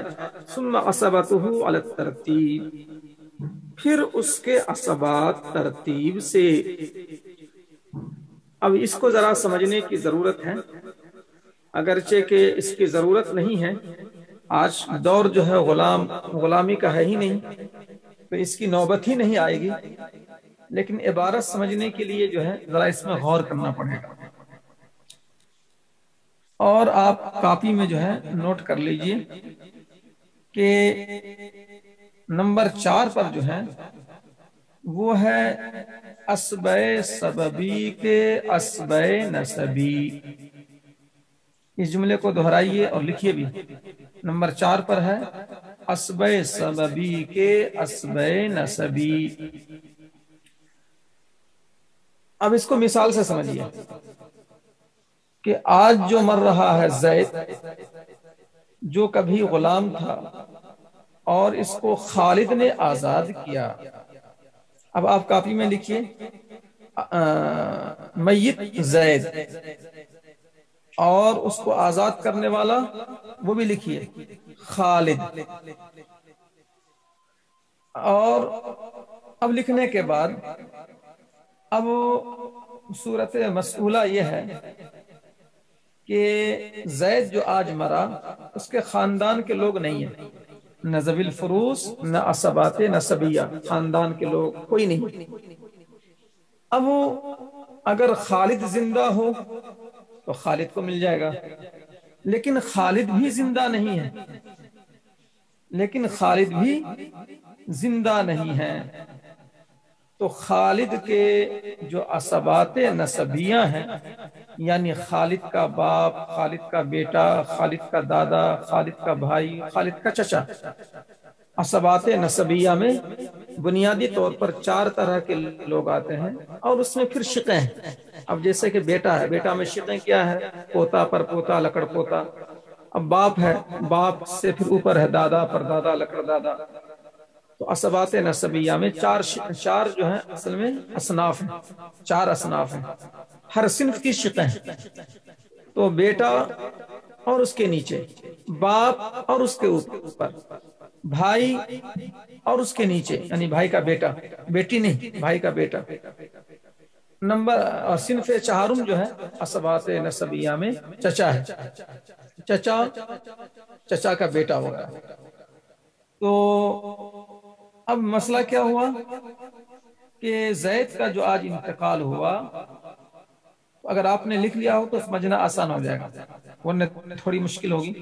ثم عصبتہ علی الترتیب، پھر اس کے عصبات ترتیب سے۔ اب اس کو ذرا سمجھنے کی ضرورت ہے، اگرچہ کہ اس کی ضرورت نہیں ہے، آج دور جو ہے غلامی کا ہے ہی نہیں، تو اس کی نوبت ہی نہیں آئے گی، لیکن عبارت سمجھنے کے لیے جو ہے ذرا اس میں غور کرنا پڑے گا، اور آپ کاپی میں جو ہے نوٹ کر لیجئے کہ نمبر 4 پر جو ہے وہ ہے عصبہ سببی کے عصبہ نسبی۔ اس جملے کو دہرائیے اور لکھیے بھی، نمبر 4 پر ہے عصبہ سببی کے عصبہ نسبی۔ اب اس کو مثال سے سمجھیے کہ آج جو مر رہا ہے زید، جو کبھی غلام تھا اور اس کو خالد نے آزاد کیا۔ اب آپ کاپی میں لکھیے میت زید، اور اس کو آزاد کرنے والا وہ بھی لکھیے خالد، اور اب لکھنے کے بعد اب صورت مسئولہ یہ ہے کہ زید جو آج مرا اس کے خاندان کے لوگ نہیں ہیں، نہ ذوی الفروض نہ عصبات نسبیہ، خاندان کے لوگ کوئی نہیں۔ اب اگر خالد زندہ ہو تو خالد کو مل جائے گا، لیکن خالد بھی زندہ نہیں ہے، تو خالد کے جو عصبات نسبیہ ہیں، یعنی خالد کا باپ، خالد کا بیٹا، خالد کا دادا، خالد کا بھائی، خالد کا چچا، عصبات نسبیہ میں بنیادی طور پر 4 طرح کے لوگ آتے ہیں، اور اس میں پھر شقیں ہیں۔ اب جیسے کہ بیٹا ہے، بیٹا میں شقیں کیا ہے؟ پوتا پر پوتا، لکڑ پوتا۔ اب باپ ہے، باپ سے پھر اوپر ہے دادا پر دادا، لکڑ دادا۔ تو عصبات نسبیہ میں 4 جو ہیں اصل میں اصناف ہیں، 4 اصناف ہیں، ہر صنف کی شقیں ہیں۔ تو بیٹا اور اس کے نیچے، باپ اور اس کے اوپر، بھائی اور اس کے نیچے، یعنی بھائی کا بیٹا، بیٹی نہیں، بھائی کا بیٹا۔ نمبر اور صنف 4 جو ہے عصبات نسبیہ میں چچا ہے، چچا کا بیٹا ہوگا۔ تو اب مسئلہ کیا ہوا کہ زید کا جو آج انتقال ہوا، اگر آپ نے لکھ لیا ہو تو سمجھنا آسان ہو جائے گا، ورنہ تھوڑی مشکل ہوگی۔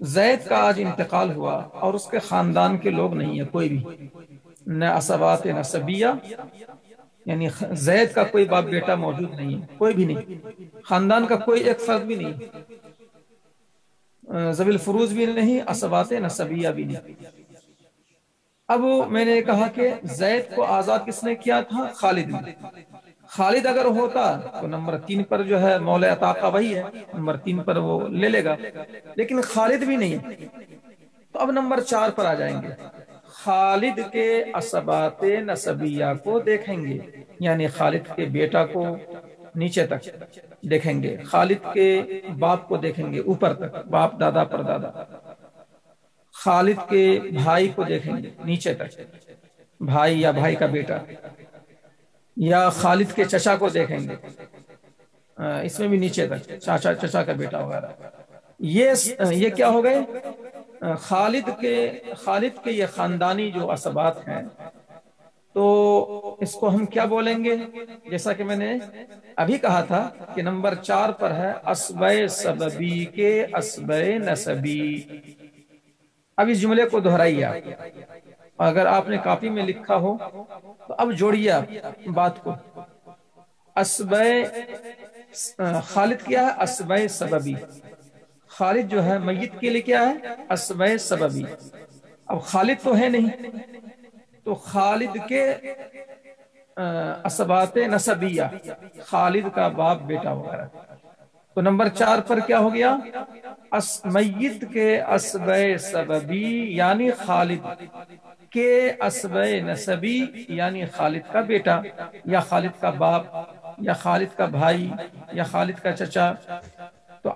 زید کا آج انتقال ہوا اور اس کے خاندان کے لوگ نہیں ہیں، کوئی بھی، نہ عصبات نسبیہ، یعنی زید کا کوئی باپ بیٹا موجود نہیں ہے، کوئی بھی نہیں، خاندان کا کوئی ایک فرد بھی نہیں، ذوی الفروض بھی نہیں، عصبات نسبیہ بھی نہیں۔ اب میں نے کہا کہ زید کو آزاد کس نے کیا تھا؟ خالد نے۔ خالد اگر ہوتا تو نمبر 3 پر جو ہے مولا عطا کا وہی ہے، نمبر 3 پر وہ لے لے گا، لیکن خالد بھی نہیں ہے۔ تو اب نمبر 4 پر آ جائیں گے، خالد کے اسبات نسبیہ کو دیکھیں گے، یعنی خالد کے بیٹا کو نیچے تک دیکھیں گے، خالد کے باپ کو دیکھیں گے اوپر تک، باپ دادا پر دادا، خالد کے بھائی کو دیکھیں گے نیچے تک، بھائی یا بھائی کا بیٹا، یا خالد کے چچا کو دیکھیں گے، اس میں بھی نیچے تک چاچا، چچا کا بیٹا وغیرہ۔ یہ کیا ہو گئے؟ خالد کے یہ خاندانی جو اسبات ہیں، تو اس کو ہم کیا بولیں گے؟ جیسا کہ میں نے ابھی کہا تھا کہ نمبر 4 پر ہے اسبۂ سببی کے اسبۂ نسبی۔ اب اس جملے کو دہرائیے آپ، اگر آپ نے کاپی میں لکھا ہو تو اب جوڑیے آپ بات کو۔ اسبۂ خالد کیا ہے؟ اسبۂ سببی۔ خالد جو ہے میت کے لیے کیا ہے؟ اسبۂ سببی۔ اب خالد تو ہے نہیں، تو خالد کے اسبات نسبیہ، خالد کا باپ بیٹا وغیرہ۔ تو نمبر 4 پر کیا ہو گیا؟ میت کے اسبۂ سببی یعنی خالد کے اسبۂ نسبی یعنی خالد کا بیٹا یا خالد کا باپ یا خالد کا بھائی یا خالد کا چچا۔ تو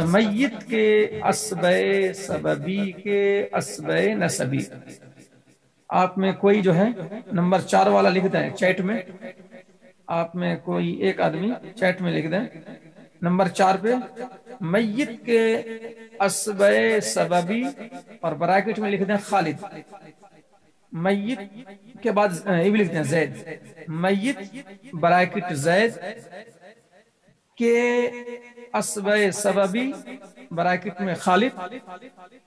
میت کے اسبۂ سببی کے اسبۂ نسبی۔ آپ میں کوئی جو ہے نمبر 4 والا لکھ دیں چیٹ میں، آپ میں کوئی ایک آدمی چیٹ میں لکھ دیں نمبر 4 پہ میت کے اسبۂ سببی اور براکٹ میں لکھ دیں خالد، میت کے بعد یہ بھی لکھ دیں زید، میت براکٹ زید کے اسبۂ سببی براکٹ میں خالد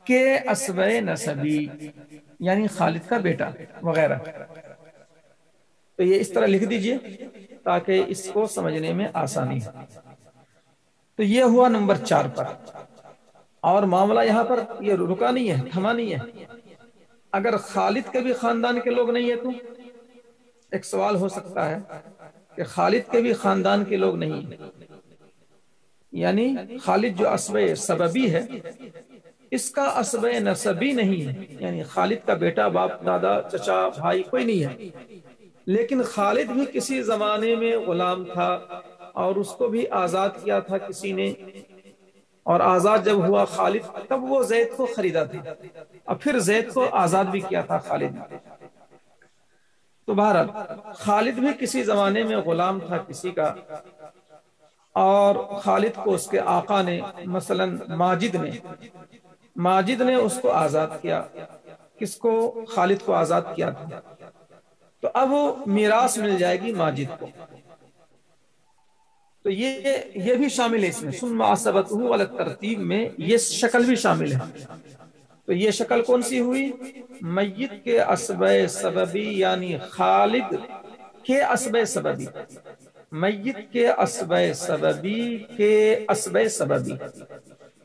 کے اسبۂ نسبی یعنی خالد کا بیٹا وغیرہ۔ تو یہ اس طرح لکھ دیجئے تاکہ اس کو سمجھنے میں آسانی ہو۔ تو یہ ہوا نمبر 4 پر، اور معاملہ یہاں پر یہ رکا نہیں ہے، تھما نہیں ہے۔ اگر خالد کے بھی خاندان کے لوگ نہیں ہیں تو ایک سوال ہو سکتا ہے کہ خالد کے بھی خاندان کے لوگ نہیں ہیں، یعنی خالد جو اسبۂ سببی ہے اس کا اسبۂ نسبی نہیں ہے، یعنی خالد کا بیٹا، باپ، دادا، چچا، بھائی کوئی نہیں ہے، لیکن خالد بھی کسی زمانے میں غلام تھا اور اس کو بھی آزاد کیا تھا کسی نے، اور آزاد جب ہوا خالد تب وہ زید کو خریدا تھا اور پھر زید کو آزاد بھی کیا تھا خالد نے۔ تو بہرحال خالد بھی کسی زمانے میں غلام تھا کسی کا، اور خالد کو اس کے آقا نے مثلا ماجد نے اس کو آزاد کیا، کس کو؟ خالد کو آزاد کیا تھا، تو اب میراث مل جائے گی ماجد کو۔ تو یہ بھی شامل ہے اس میں، ثم عصبتہ علی الترتیب میں یہ شکل بھی شامل ہے۔ تو یہ شکل کون سی ہوئی؟ میت کے اسبۂ سببی یعنی خالد کے اسبۂ سببی، میت کے اسبۂ سببی کے اسبۂ سببی۔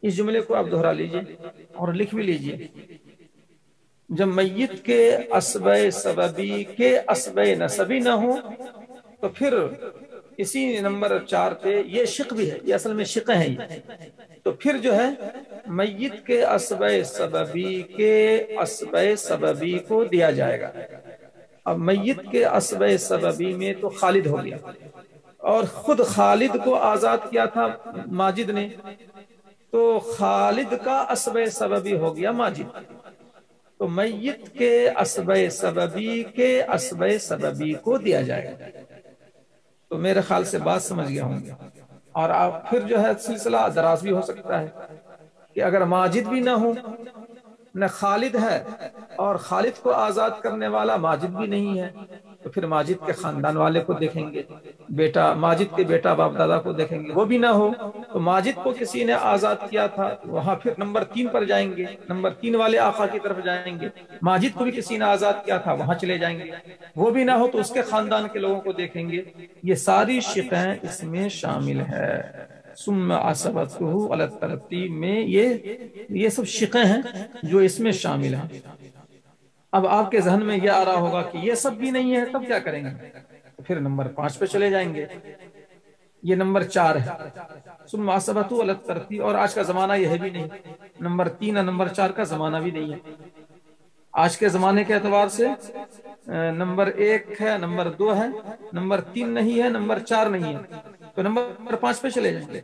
اس جملے کو آپ دہرا لیجئے اور لکھ بھی لیجئے، جب میت کے اسبۂ سببی کے اسبۂ نسبی نہ ہو تو پھر اسی نمبر 4 پہ یہ شق بھی ہے، یہ اصل میں شق ہیں یہ، تو پھر جو ہے میت کے اسبۂ سببی کے اسبۂ سببی کو دیا جائے گا۔ اب میت کے اسبۂ سببی میں تو خالد ہو گیا، اور خود خالد کو آزاد کیا تھا ماجد نے، تو خالد کا اسبۂ سببی ہو گیا ماجد، تو میت کے اسبۂ سببی کے اسبۂ سببی کو دیا جائے گا۔ تو میرے خیال سے بات سمجھ گیا ہوں گے، اور آپ پھر جو ہے سلسلہ دراز بھی ہو سکتا ہے کہ اگر ماجد بھی نہ ہو، نہ خالد ہے، اور خالد کو آزاد کرنے والا ماجد بھی نہیں ہے، تو پھر ماجد کے خاندان والے کو دیکھیں گے، بیٹا ماجد کے بیٹا باپ دادا کو دیکھیں گے، وہ بھی نہ ہو تو ماجد کو کسی نے آزاد کیا تھا، وہاں پھر نمبر 3 پر جائیں گے، نمبر 3 والے آقا کی طرف جائیں گے، ماجد کو بھی کسی نے آزاد کیا تھا وہاں چلے جائیں گے، وہ بھی نہ ہو تو اس کے خاندان کے لوگوں کو دیکھیں گے۔ یہ ساری شقیں اس میں شامل ہے، ثم عصبتہ علی الترتیب میں یہ سب شقیں ہیں جو اس میں شامل ہیں۔ اب آپ کے ذہن میں یہ آ رہا ہوگا کہ یہ سب بھی نہیں ہے، تب کیا کریں گے؟ تو پھر نمبر 5 پہ چلے جائیں گے، یہ نمبر 4 ہے، ثم عصبۃ علی الترتیب، اور آج کا زمانہ یہ ہے بھی نہیں، نمبر 3 اور نمبر 4 کا زمانہ بھی نہیں ہے آج کے زمانے کے اعتبار سے۔ نمبر 1 ہے، نمبر 2 ہے، نمبر 3 نہیں ہے، نمبر 4 نہیں ہے، تو نمبر 5 پہ چلے جائیں گے،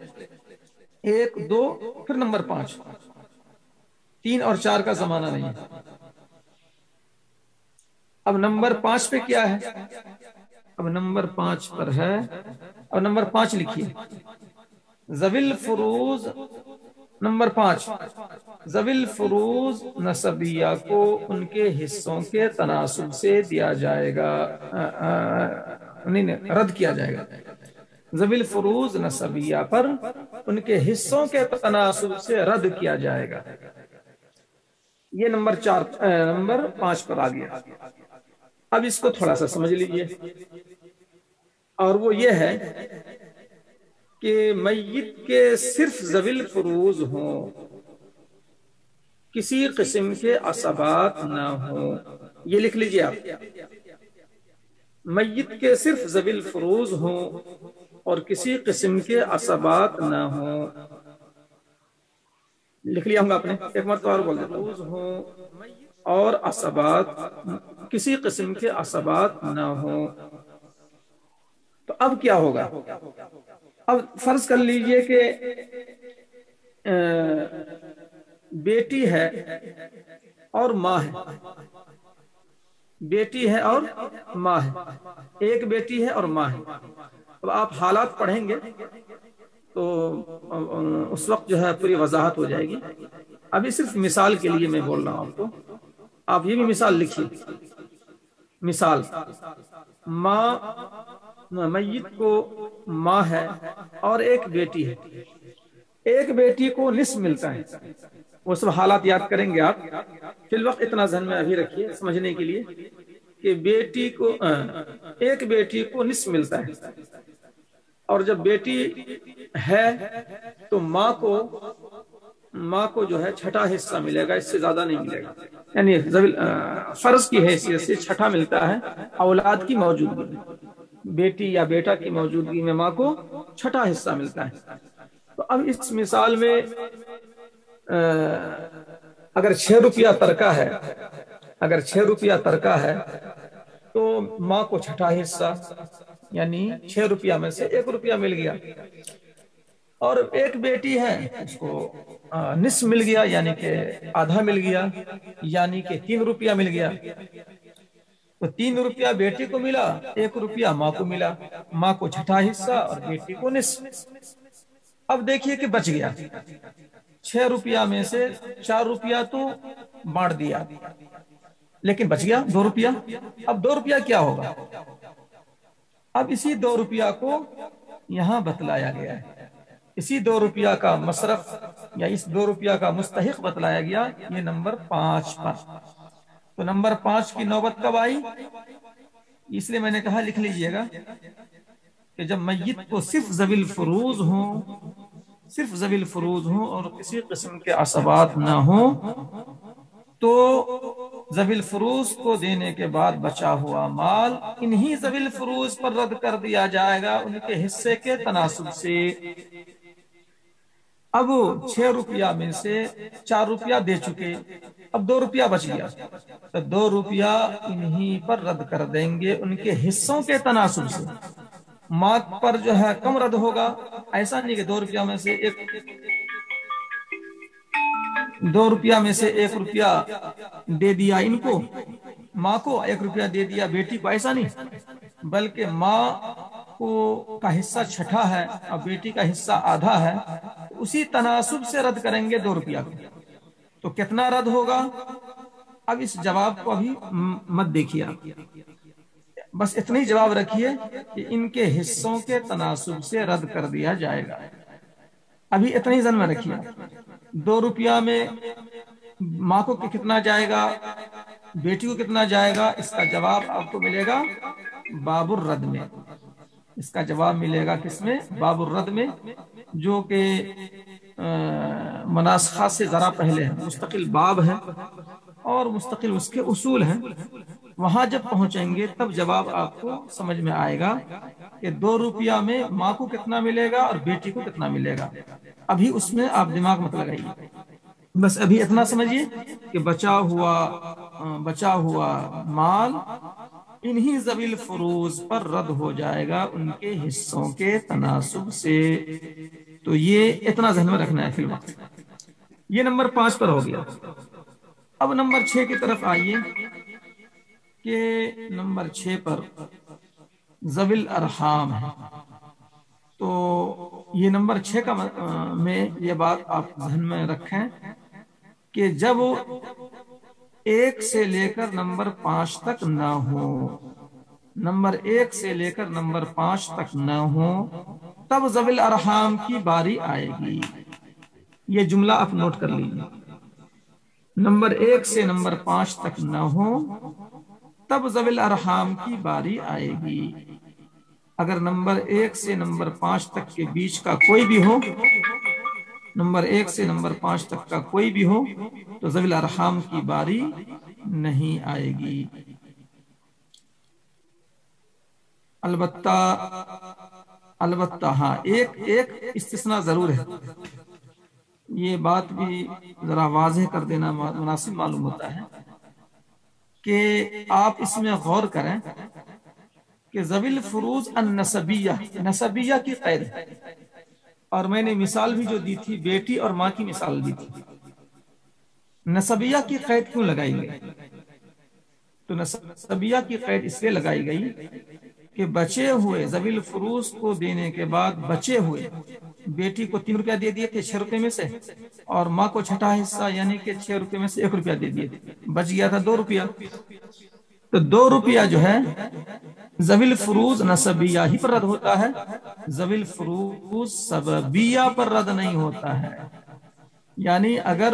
1 2 پھر نمبر 5، 3 اور 4 کا زمانہ نہیں ہے۔ اب نمبر 5 پہ کیا ہے؟ اب نمبر 5 پر ہے، اب نمبر 5 لکھیے، ذوی الفروض، نمبر 5، ذوی الفروض نسبیہ کو ان کے حصوں کے تناسب سے دیا جائے گا، نہیں رد کیا جائے گا، ذوی الفروض نسبیہ پر ان کے حصوں کے تناسب سے رد کیا جائے گا، یہ نمبر 5 پر آ گیا۔ اب اس کو تھوڑا سا سمجھ لیجئے، اور وہ یہ ہے کہ میت کے صرف ذوی الفروض ہوں، کسی قسم کے عصبات نہ ہوں، یہ لکھ لیجئے آپ، میت کے صرف ذوی الفروض ہوں اور کسی قسم کے عصبات نہ ہوں، لکھ لیا ہوں گا آپ نے، ایک مرتبہ اور بول دیتا ہوں، اور عصبات، کسی قسم کے عصبات نہ ہوں، تو اب کیا ہوگا؟ اب فرض کر لیجئے کہ بیٹی ہے اور ماں ہے، بیٹی ہے اور ماں ہے، ایک بیٹی ہے اور ماں ہے۔ اب آپ حالات پڑھیں گے تو اس وقت جو ہے پوری وضاحت ہو جائے گی، ابھی صرف مثال کے لیے میں بول رہا ہوں آپ کو، آپ یہ بھی مثال لکھیے، مثال، ماں، میت کو ماں ہے اور ایک بیٹی ہے، ایک بیٹی کو نصف ملتا ہے، وہ سب حالات یاد کریں گے آپ، فی الوقت اتنا ذہن میں ابھی رکھیے سمجھنے کے لیے کہ بیٹی کو، ایک بیٹی کو نصف ملتا ہے، اور جب بیٹی ہے تو ماں کو جو ہے چھٹا حصہ ملے گا، اس سے زیادہ نہیں ملے گا، یعنی فرض کی حیثیت سے چھٹا ملتا ہے اولاد کی موجودگی میں، بیٹی یا بیٹا کی موجودگی میں ماں کو چھٹا حصہ ملتا ہے۔ تو اب اس مثال میں اگر 6 روپیہ ترکہ ہے، اگر 6 روپیہ ترکہ ہے تو ماں کو چھٹا حصہ، یعنی 6 روپیہ میں سے 1 روپیہ مل گیا، اور ایک بیٹی ہے اس کو نصف مل گیا، یعنی کہ آدھا مل گیا، یعنی کہ 3 روپیہ مل گیا، تو 3 روپیہ بیٹی کو ملا، 1 روپیہ ماں کو ملا، ماں کو چھٹا حصہ اور بیٹی کو نصف۔ اب دیکھیے کہ بچ گیا، 6 روپیہ میں سے 4 روپیہ تو بانٹ دیا، لیکن بچ گیا 2 روپیہ، اب 2 روپیہ کیا ہوگا؟ اب اسی 2 روپیہ کو یہاں بتلایا گیا ہے، اسی 2 روپیہ کا مصرف یا اس 2 روپیہ کا مستحق بتلایا گیا، یہ نمبر 5 پر۔ تو نمبر 5 کی نوبت کب آئی؟ اس لیے میں نے کہا لکھ لیجئے گا کہ جب میت کو صرف ذوی الفروض ہوں، صرف ذوی الفروض ہوں اور کسی قسم کے عصبات نہ ہوں، تو ذوی الفروض کو دینے کے بعد بچا ہوا مال انہی ذوی الفروض پر رد کر دیا جائے گا ان کے حصے کے تناسب سے۔ اب 6 روپیہ میں سے 4 روپیہ دے چکے، اب 2 روپیہ بچ گیا، تو 2 روپیہ انہی پر رد کر دیں گے ان کے حصوں کے تناسب سے، ماں پر جو ہے کم رد ہوگا، ایسا نہیں کہ 2 روپیہ میں سے 1 روپیہ دے دیا ان کو، ماں کو 1 روپیہ دے دیا بیٹی کو، ایسا نہیں، بلکہ ماں کا حصہ چھٹا ہے اور بیٹی کا حصہ آدھا ہے، اسی تناسب سے رد کریں گے 2 روپیہ کو۔ تو کتنا رد ہوگا؟ اب اس جواب کو ابھی مت دیکھیے آپ، بس اتنا ہی جواب رکھیے کہ ان کے حصوں کے تناسب سے رد کر دیا جائے گا، ابھی اتنا ہی ذہن میں رکھیے۔ 2 روپیہ میں ماں کو کتنا جائے گا، بیٹی کو کتنا جائے گا، اس کا جواب آپ کو ملے گا باب الرد میں، اس کا جواب ملے گا کس میں؟ باب الرد میں، جو کہ مناسخہ سے ذرا پہلے ہے، مستقل باب ہے، اور مستقل اس کے اصول ہیں. وہاں جب پہنچیں گے تب جواب آپ کو سمجھ میں آئے گا کہ 2 روپیہ میں ماں کو کتنا ملے گا اور بیٹی کو کتنا ملے گا. ابھی اس میں آپ دماغ مت لگائیے، بس ابھی اتنا سمجھیے کہ بچا ہوا مال انہی ذوی الفروز پر رد ہو جائے گا ان کے حصوں کے تناسب سے. تو یہ اتنا ذہن میں رکھنا ہے فی الوقت. یہ نمبر 5 پر ہو گیا. اب نمبر 6 کی طرف آئیے کہ نمبر 6 پر ذوی الارحام ہے. تو یہ نمبر 6 کا میں یہ بات آپ ذہن میں رکھیں کہ جب 1 سے لے کر نمبر 5 تک نہ ہو، نمبر 1 سے لے کر نمبر 5 تک نہ ہو، تب ذوی الارحام کی باری آئے گی. یہ جملہ آپ نوٹ کر لیجیے. نمبر 1 سے نمبر 5 تک نہ ہو تب ذوی الارحام کی باری آئے گی. اگر نمبر 1 سے نمبر 5 تک کے بیچ کا کوئی بھی ہو، نمبر 1 سے نمبر 5 تک کا کوئی بھی ہو تو ذوی الارحام کی باری نہیں آئے گی. البتہ ہاں ایک استثناء ضرور ہے. یہ بات بھی ذرا واضح کر دینا مناسب معلوم ہوتا ہے کہ آپ اس میں غور کریں کہ ذوی الفروز النسبیہ، نسبیہ کی قید ہے. اور میں نے مثال بھی جو دی تھی بیٹی اور ماں کی مثال دی تھی. نسبیہ کی قید کیوں لگائی گئی؟ تو نسبیہ کی قید اس لیے لگائی گئی کہ بچے ہوئے ذوی الفروز کو دینے کے بعد بچے ہوئے، بیٹی کو 3 روپیہ دے دیے تھے 6 روپے میں سے، اور ماں کو چھٹا حصہ یعنی کہ 6 روپے میں سے 1 روپیہ دے دیے، بچ گیا تھا 2 روپیہ. تو 2 روپیہ جو ہے ذوی الفروز نسبیہ ہی پر رد ہوتا ہے، ذوی الفروز سببیہ پر رد نہیں ہوتا ہے. یعنی اگر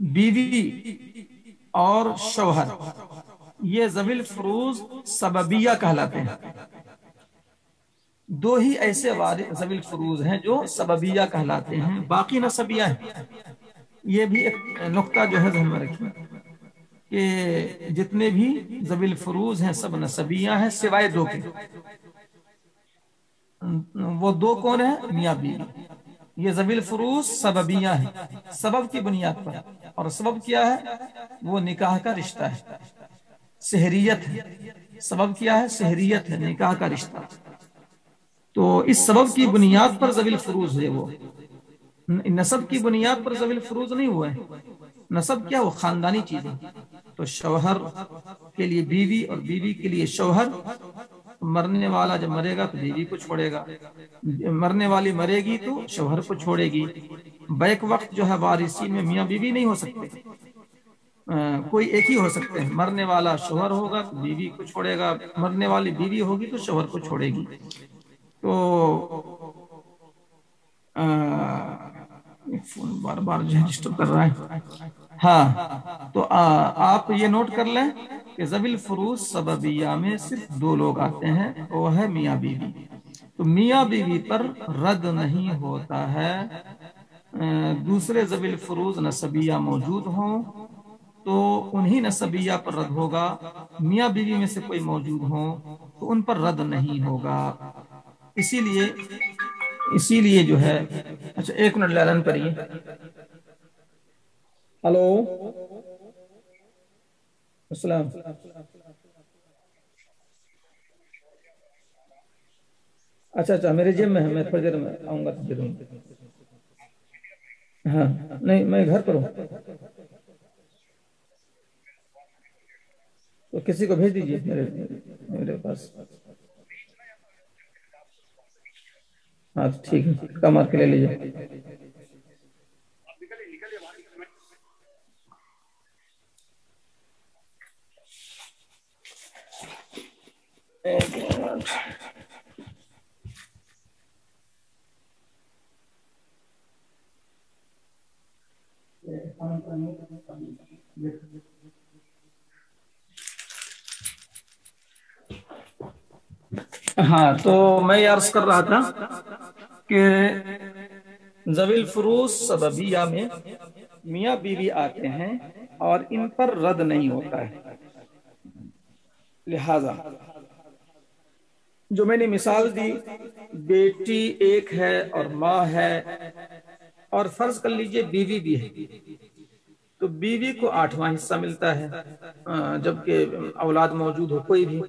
بیوی اور شوہر یہ ذوی الفروز سببیہ کہلاتے ہیں. 2 ہی ایسے ذوی الفروز ہیں جو سببیہ کہلاتے ہیں، باقی نسبیہ ہیں. یہ بھی ایک نقطہ جو ہے ذہن میں رکھیے کہ جتنے بھی ذوی الفروز ہیں سب نسبیہ ہیں سوائے 2 کے. وہ 2 کون ہیں؟ میاں بیوی. یہ ذوی الفروز سببیہ ہیں، سبب کی بنیاد پر. اور سبب کیا ہے؟ وہ نکاح کا رشتہ ہے، سہریت ہے. سبب کیا ہے؟ سہریت ہے، نکاح کا رشتہ. تو اس سبب کی بنیاد پر ذوی الفروز ہے. وہ نسب کی بنیاد پر ذوی الفروز نہیں ہوئے. نسب کیا؟ وہ خاندانی چیز ہے. تو شوہر کے لیے بیوی اور بیوی کے لیے شوہر. مرنے والا جب مرے گا تو بیوی کو چھوڑے گا، مرنے والی مرے گی تو شوہر کو چھوڑے گی. بیک وقت جو ہے وارثین میں میاں بیوی نہیں ہو سکتے، کوئی ایک ہی ہو سکتے ہیں. مرنے والا شوہر ہوگا تو بیوی کو چھوڑے گا، مرنے والی بیوی ہوگی تو شوہر کو چھوڑے گی. تو فون بار بار جو ہے ڈسٹرب کر رہا ہے. ہاں تو آپ یہ نوٹ کر لیں کہ ذوی الفروز سببیہ میں صرف 2 لوگ آتے ہیں، وہ ہے میاں بیوی. تو میاں بیوی پر رد نہیں ہوتا ہے. دوسرے ذوی الفروز نسبیہ موجود ہوں تو انہی نسبیہ پر رد ہوگا. میاں بیوی میں سے کوئی موجود ہوں تو ان پر رد نہیں ہوگا. اسی لیے جو ہے. اچھا 1 منٹ اعلان کریے. ہلو السلام. اچھا میرے جیم میں ہے، میں تھوڑی دیر میں آؤں گا تو ضرور. ہاں نہیں میں گھر پر ہوں، تو کسی کو بھیج دیجیے میرے پاس. ہاں ٹھیک ہے، کم آپ کے لے لیجیے. ہاں تو میں یہ عرض کر رہا تھا کہ ذوی الفروز سببیہ میں میاں بیوی آتے ہیں اور ان پر رد نہیں ہوتا ہے. لہذا جو میں نے مثال دی، بیٹی ایک ہے اور ماں ہے، اور فرض کر لیجئے بیوی بھی ہے، تو بیوی کو 8واں حصہ ملتا ہے جبکہ اولاد موجود ہو کوئی بھی،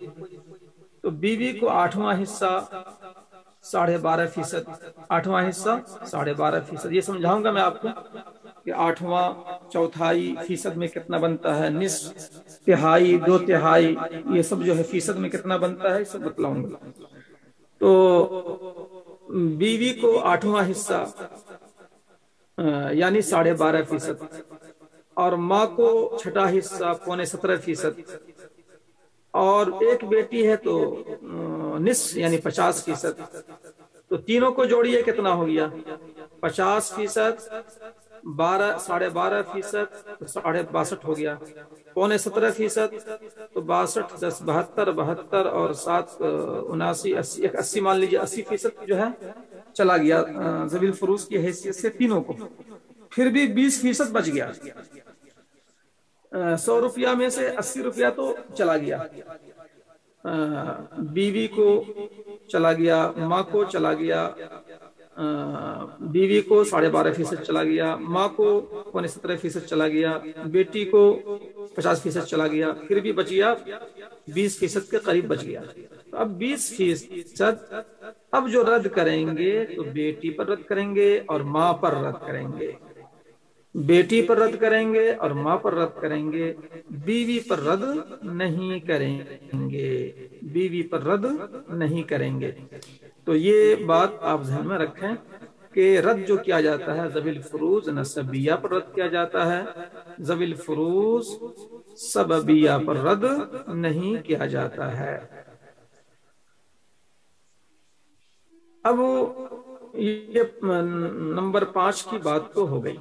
تو بیوی کو 8واں حصہ 12.5%، 8واں حصہ 12.5%. یہ سمجھاؤں گا میں آپ کو کہ 8واں چوتھائی فیصد میں کتنا بنتا ہے، نصف، تہائی، 2/3، یہ سب جو ہے فیصد میں کتنا بنتا ہے، یہ سب بتلاؤں گا. تو بیوی کو 8واں حصہ یعنی 12.5%، اور ماں کو 6واں حصہ 17.25%، اور ایک بیٹی ہے تو نصف یعنی 50%. تو تینوں کو جوڑیے کتنا ہو گیا، 50%، 12.5% تو 62.5 ہو گیا، 17.25% تو 62، 10 72، 72 اور 7 79، 80، 80 مان لیجیے، 80% جو ہے چلا گیا ذوی الفروض کی حیثیت سے تینوں کو. پھر بھی 20% بچ گیا. 100 روپیہ میں سے 80 روپیہ تو چلا گیا، بیوی کو چلا گیا، ماں کو چلا گیا، بیوی کو 12.5% چلا گیا، ماں کو 17.25% چلا گیا، بیٹی کو 50% چلا گیا، پھر بھی بچ گیا 20% کے قریب بچ گیا. تو اب 20% اب جو رد کریں گے تو بیٹی پر رد کریں گے اور ماں پر رد کریں گے، بیٹی پر رد کریں گے اور ماں پر رد کریں گے، بیوی پر رد نہیں کریں گے، بیوی پر رد نہیں کریں گے. تو یہ بات آپ ذہن میں رکھیں کہ رد جو کیا جاتا ہے ذوی الفروض نسبیہ پر رد کیا جاتا ہے، ذوی الفروض سببیہ پر رد نہیں کیا جاتا ہے. اب یہ نمبر 5 کی بات تو ہو گئی.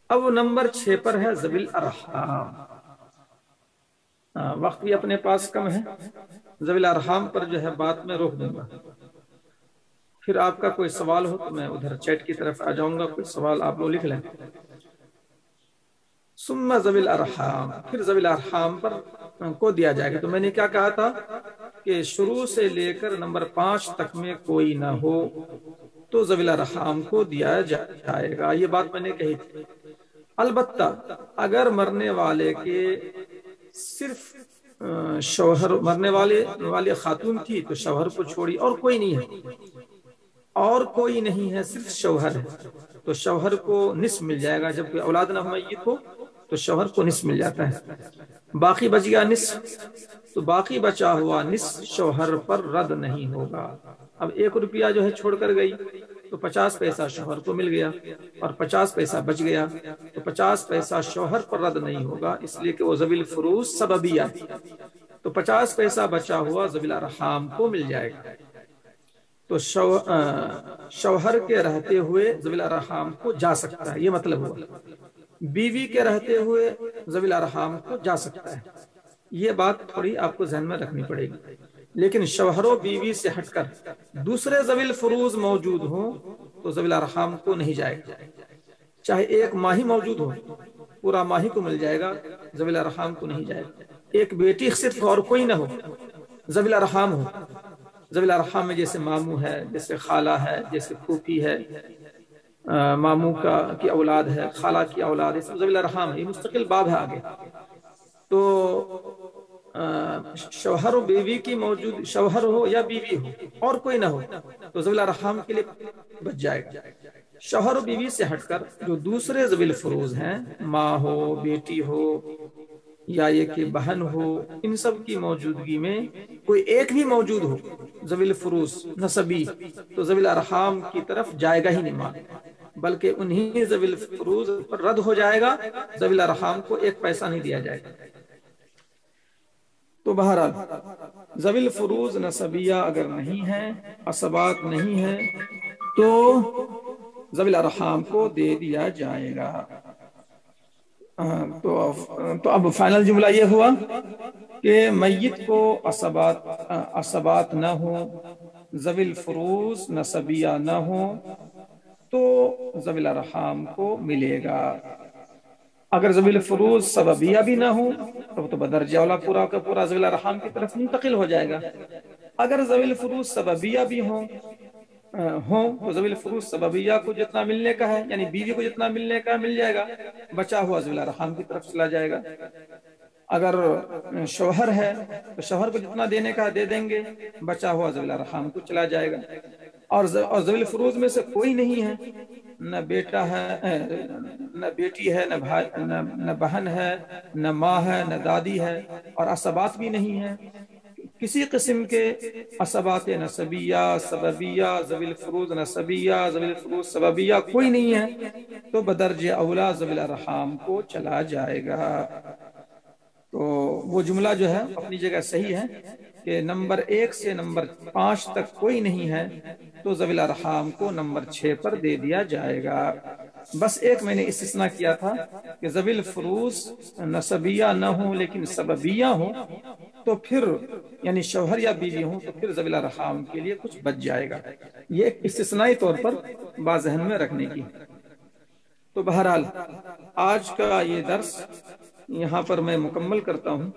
اب نمبر 6 پر ہے ذوی الارحام. وقت بھی اپنے پاس کم ہے، ذوی الارحام پر جو ہے بات میں روک دوں گا. پھر آپ کا کوئی سوال ہو تو میں ادھر چیٹ کی طرف آ جاؤں گا، کوئی سوال آپ لوگ لکھ لیں. ثم ذوی الارحام، پھر ذوی الارحام پر کو دیا جائے گا. تو میں نے کیا کہا تھا کہ شروع سے لے کر نمبر 5 تک میں کوئی نہ ہو تو ذوی الارحام کو دیا جائے گا، یہ بات میں نے کہی تھی. البتہ اگر مرنے والے کے صرف شوہر، مرنے والے خاتون تھی تو شوہر کو چھوڑی اور کوئی نہیں ہے، اور کوئی نہیں ہے، صرف شوہر ہے، تو شوہر کو نصف مل جائے گا. جب کوئی اولاد نہ ہو میت ہو تو شوہر کو نصف مل جاتا ہے. باقی بچ گیا نصف، تو باقی بچا ہوا نصف شوہر پر رد نہیں ہوگا. اب 1 روپیہ جو ہے چھوڑ کر گئی تو 50 پیسہ شوہر کو مل گیا اور 50 پیسہ بچ گیا، تو 50 پیسہ شوہر پر رد نہیں ہوگا، اس لیے کہ وہ ذوی الفروض سببیہ ہے. تو 50 پیسہ بچا ہوا ذوی الارحام کو مل جائے گا. تو شوہر کے رہتے ہوئے ذوی الارحام کو جا سکتا ہے، یہ مطلب ہوا. بیوی کے رہتے ہوئے ذوی الارحام کو جا سکتا ہے. یہ بات تھوڑی آپ کو ذہن میں رکھنی پڑے گی. لیکن شوہر و بیوی سے ہٹ کر دوسرے ذوی الفروض موجود ہوں تو ذوی الارحام کو نہیں جائے گا. چاہے ایک ماہی موجود ہو، پورا ماہی کو مل جائے گا، ذوی الارحام کو نہیں جائے گا. ایک بیٹی صرف اور کوئی نہ ہو، ذوی الارحام ہو. ذوی الارحام میں جیسے ماموں ہے، جیسے خالہ ہے، جیسے پھوپھی ہے، ماموں کی اولاد ہے، خالہ کی اولاد ہے، سب ذوی الارحام ہے. یہ مستقل باب ہے آگے. تو شوہر و بیوی کی موجود، شوہر ہو یا بیوی ہو اور کوئی نہ ہو تو ذوی الارحام کے لیے بچ جائے گا. شوہر و بیوی سے ہٹ کر جو دوسرے ذوی الفروض ہیں، ماں ہو، بیٹی ہو، یا یہ کہ بہن ہو، ان سب کی موجودگی میں کوئی ایک بھی موجود ہو ذوی الفروض نسبی، تو ذوی الارحام کی طرف جائے گا ہی نہیں مال، بلکہ انہی ذوی الفروض پر رد ہو جائے گا، ذوی الارحام کو ایک پیسہ نہیں دیا جائے گا. تو بہرحال ذوی الفروض نسبیہ اگر نہیں ہے، عصبات نہیں ہے، تو ذوی الارحام کو دے دیا جائے گا. تو اب فائنل جملہ یہ ہوا کہ میت کو عصبات نہ ہو، ذوی الفروض نسبیہ نہ ہو، تو ذوی الارحام کو ملے گا۔ اگر ذوی الفروض سببیہ بھی نہ ہو تو بدرجہ اولا پورا کا پورا ذوی الارحام کی طرف منتقل ہو جائے گا۔ اگر ذوی الفروض سببیہ بھی ہوں تو ذوی الفروض سببیہ کو جتنا ملنے کا ہے، یعنی بیوی کو جتنا ملنے کا ہے مل جائے گا، بچا ہوا ذوی الارحام کی طرف چلا جائے گا۔ اگر شوہر ہے تو شوہر کو جتنا دینے کا دے دیں گے، بچا ہوا ذوی الارحام کو چلا جائے گا۔ اور ذوی الفروض میں سے کوئی نہیں ہے، نہ بیٹا ہے، نہ بیٹی ہے، نہ بہن ہے، نہ ماں ہے، نہ دادی ہے، اور عصبات بھی نہیں ہے، کسی قسم کے عصبات نسبیہ، سببیہ، ذوی الفروض نسبیہ، ذوی الفروض سببیہ کوئی نہیں ہے، تو بدرجہ اولا ذوی الارحام کو چلا جائے گا۔ تو وہ جملہ جو ہے اپنی جگہ صحیح ہے کہ نمبر 1 سے نمبر 5 تک کوئی نہیں ہے تو ذوی الارحام کو نمبر 6 پر دے دیا جائے گا۔ بس ایک میں نے استثناء کیا تھا کہ ذوی الفروض نسبیہ نہ ہوں لیکن سببیہ ہوں، تو پھر یعنی شوہر یا بیوی ہوں تو پھر ذوی الارحام کے لیے کچھ بچ جائے گا۔ یہ ایک استثنائی طور پر بات ذہن میں رکھنے کی۔ تو بہرحال آج کا یہ درس یہاں پر میں مکمل کرتا ہوں۔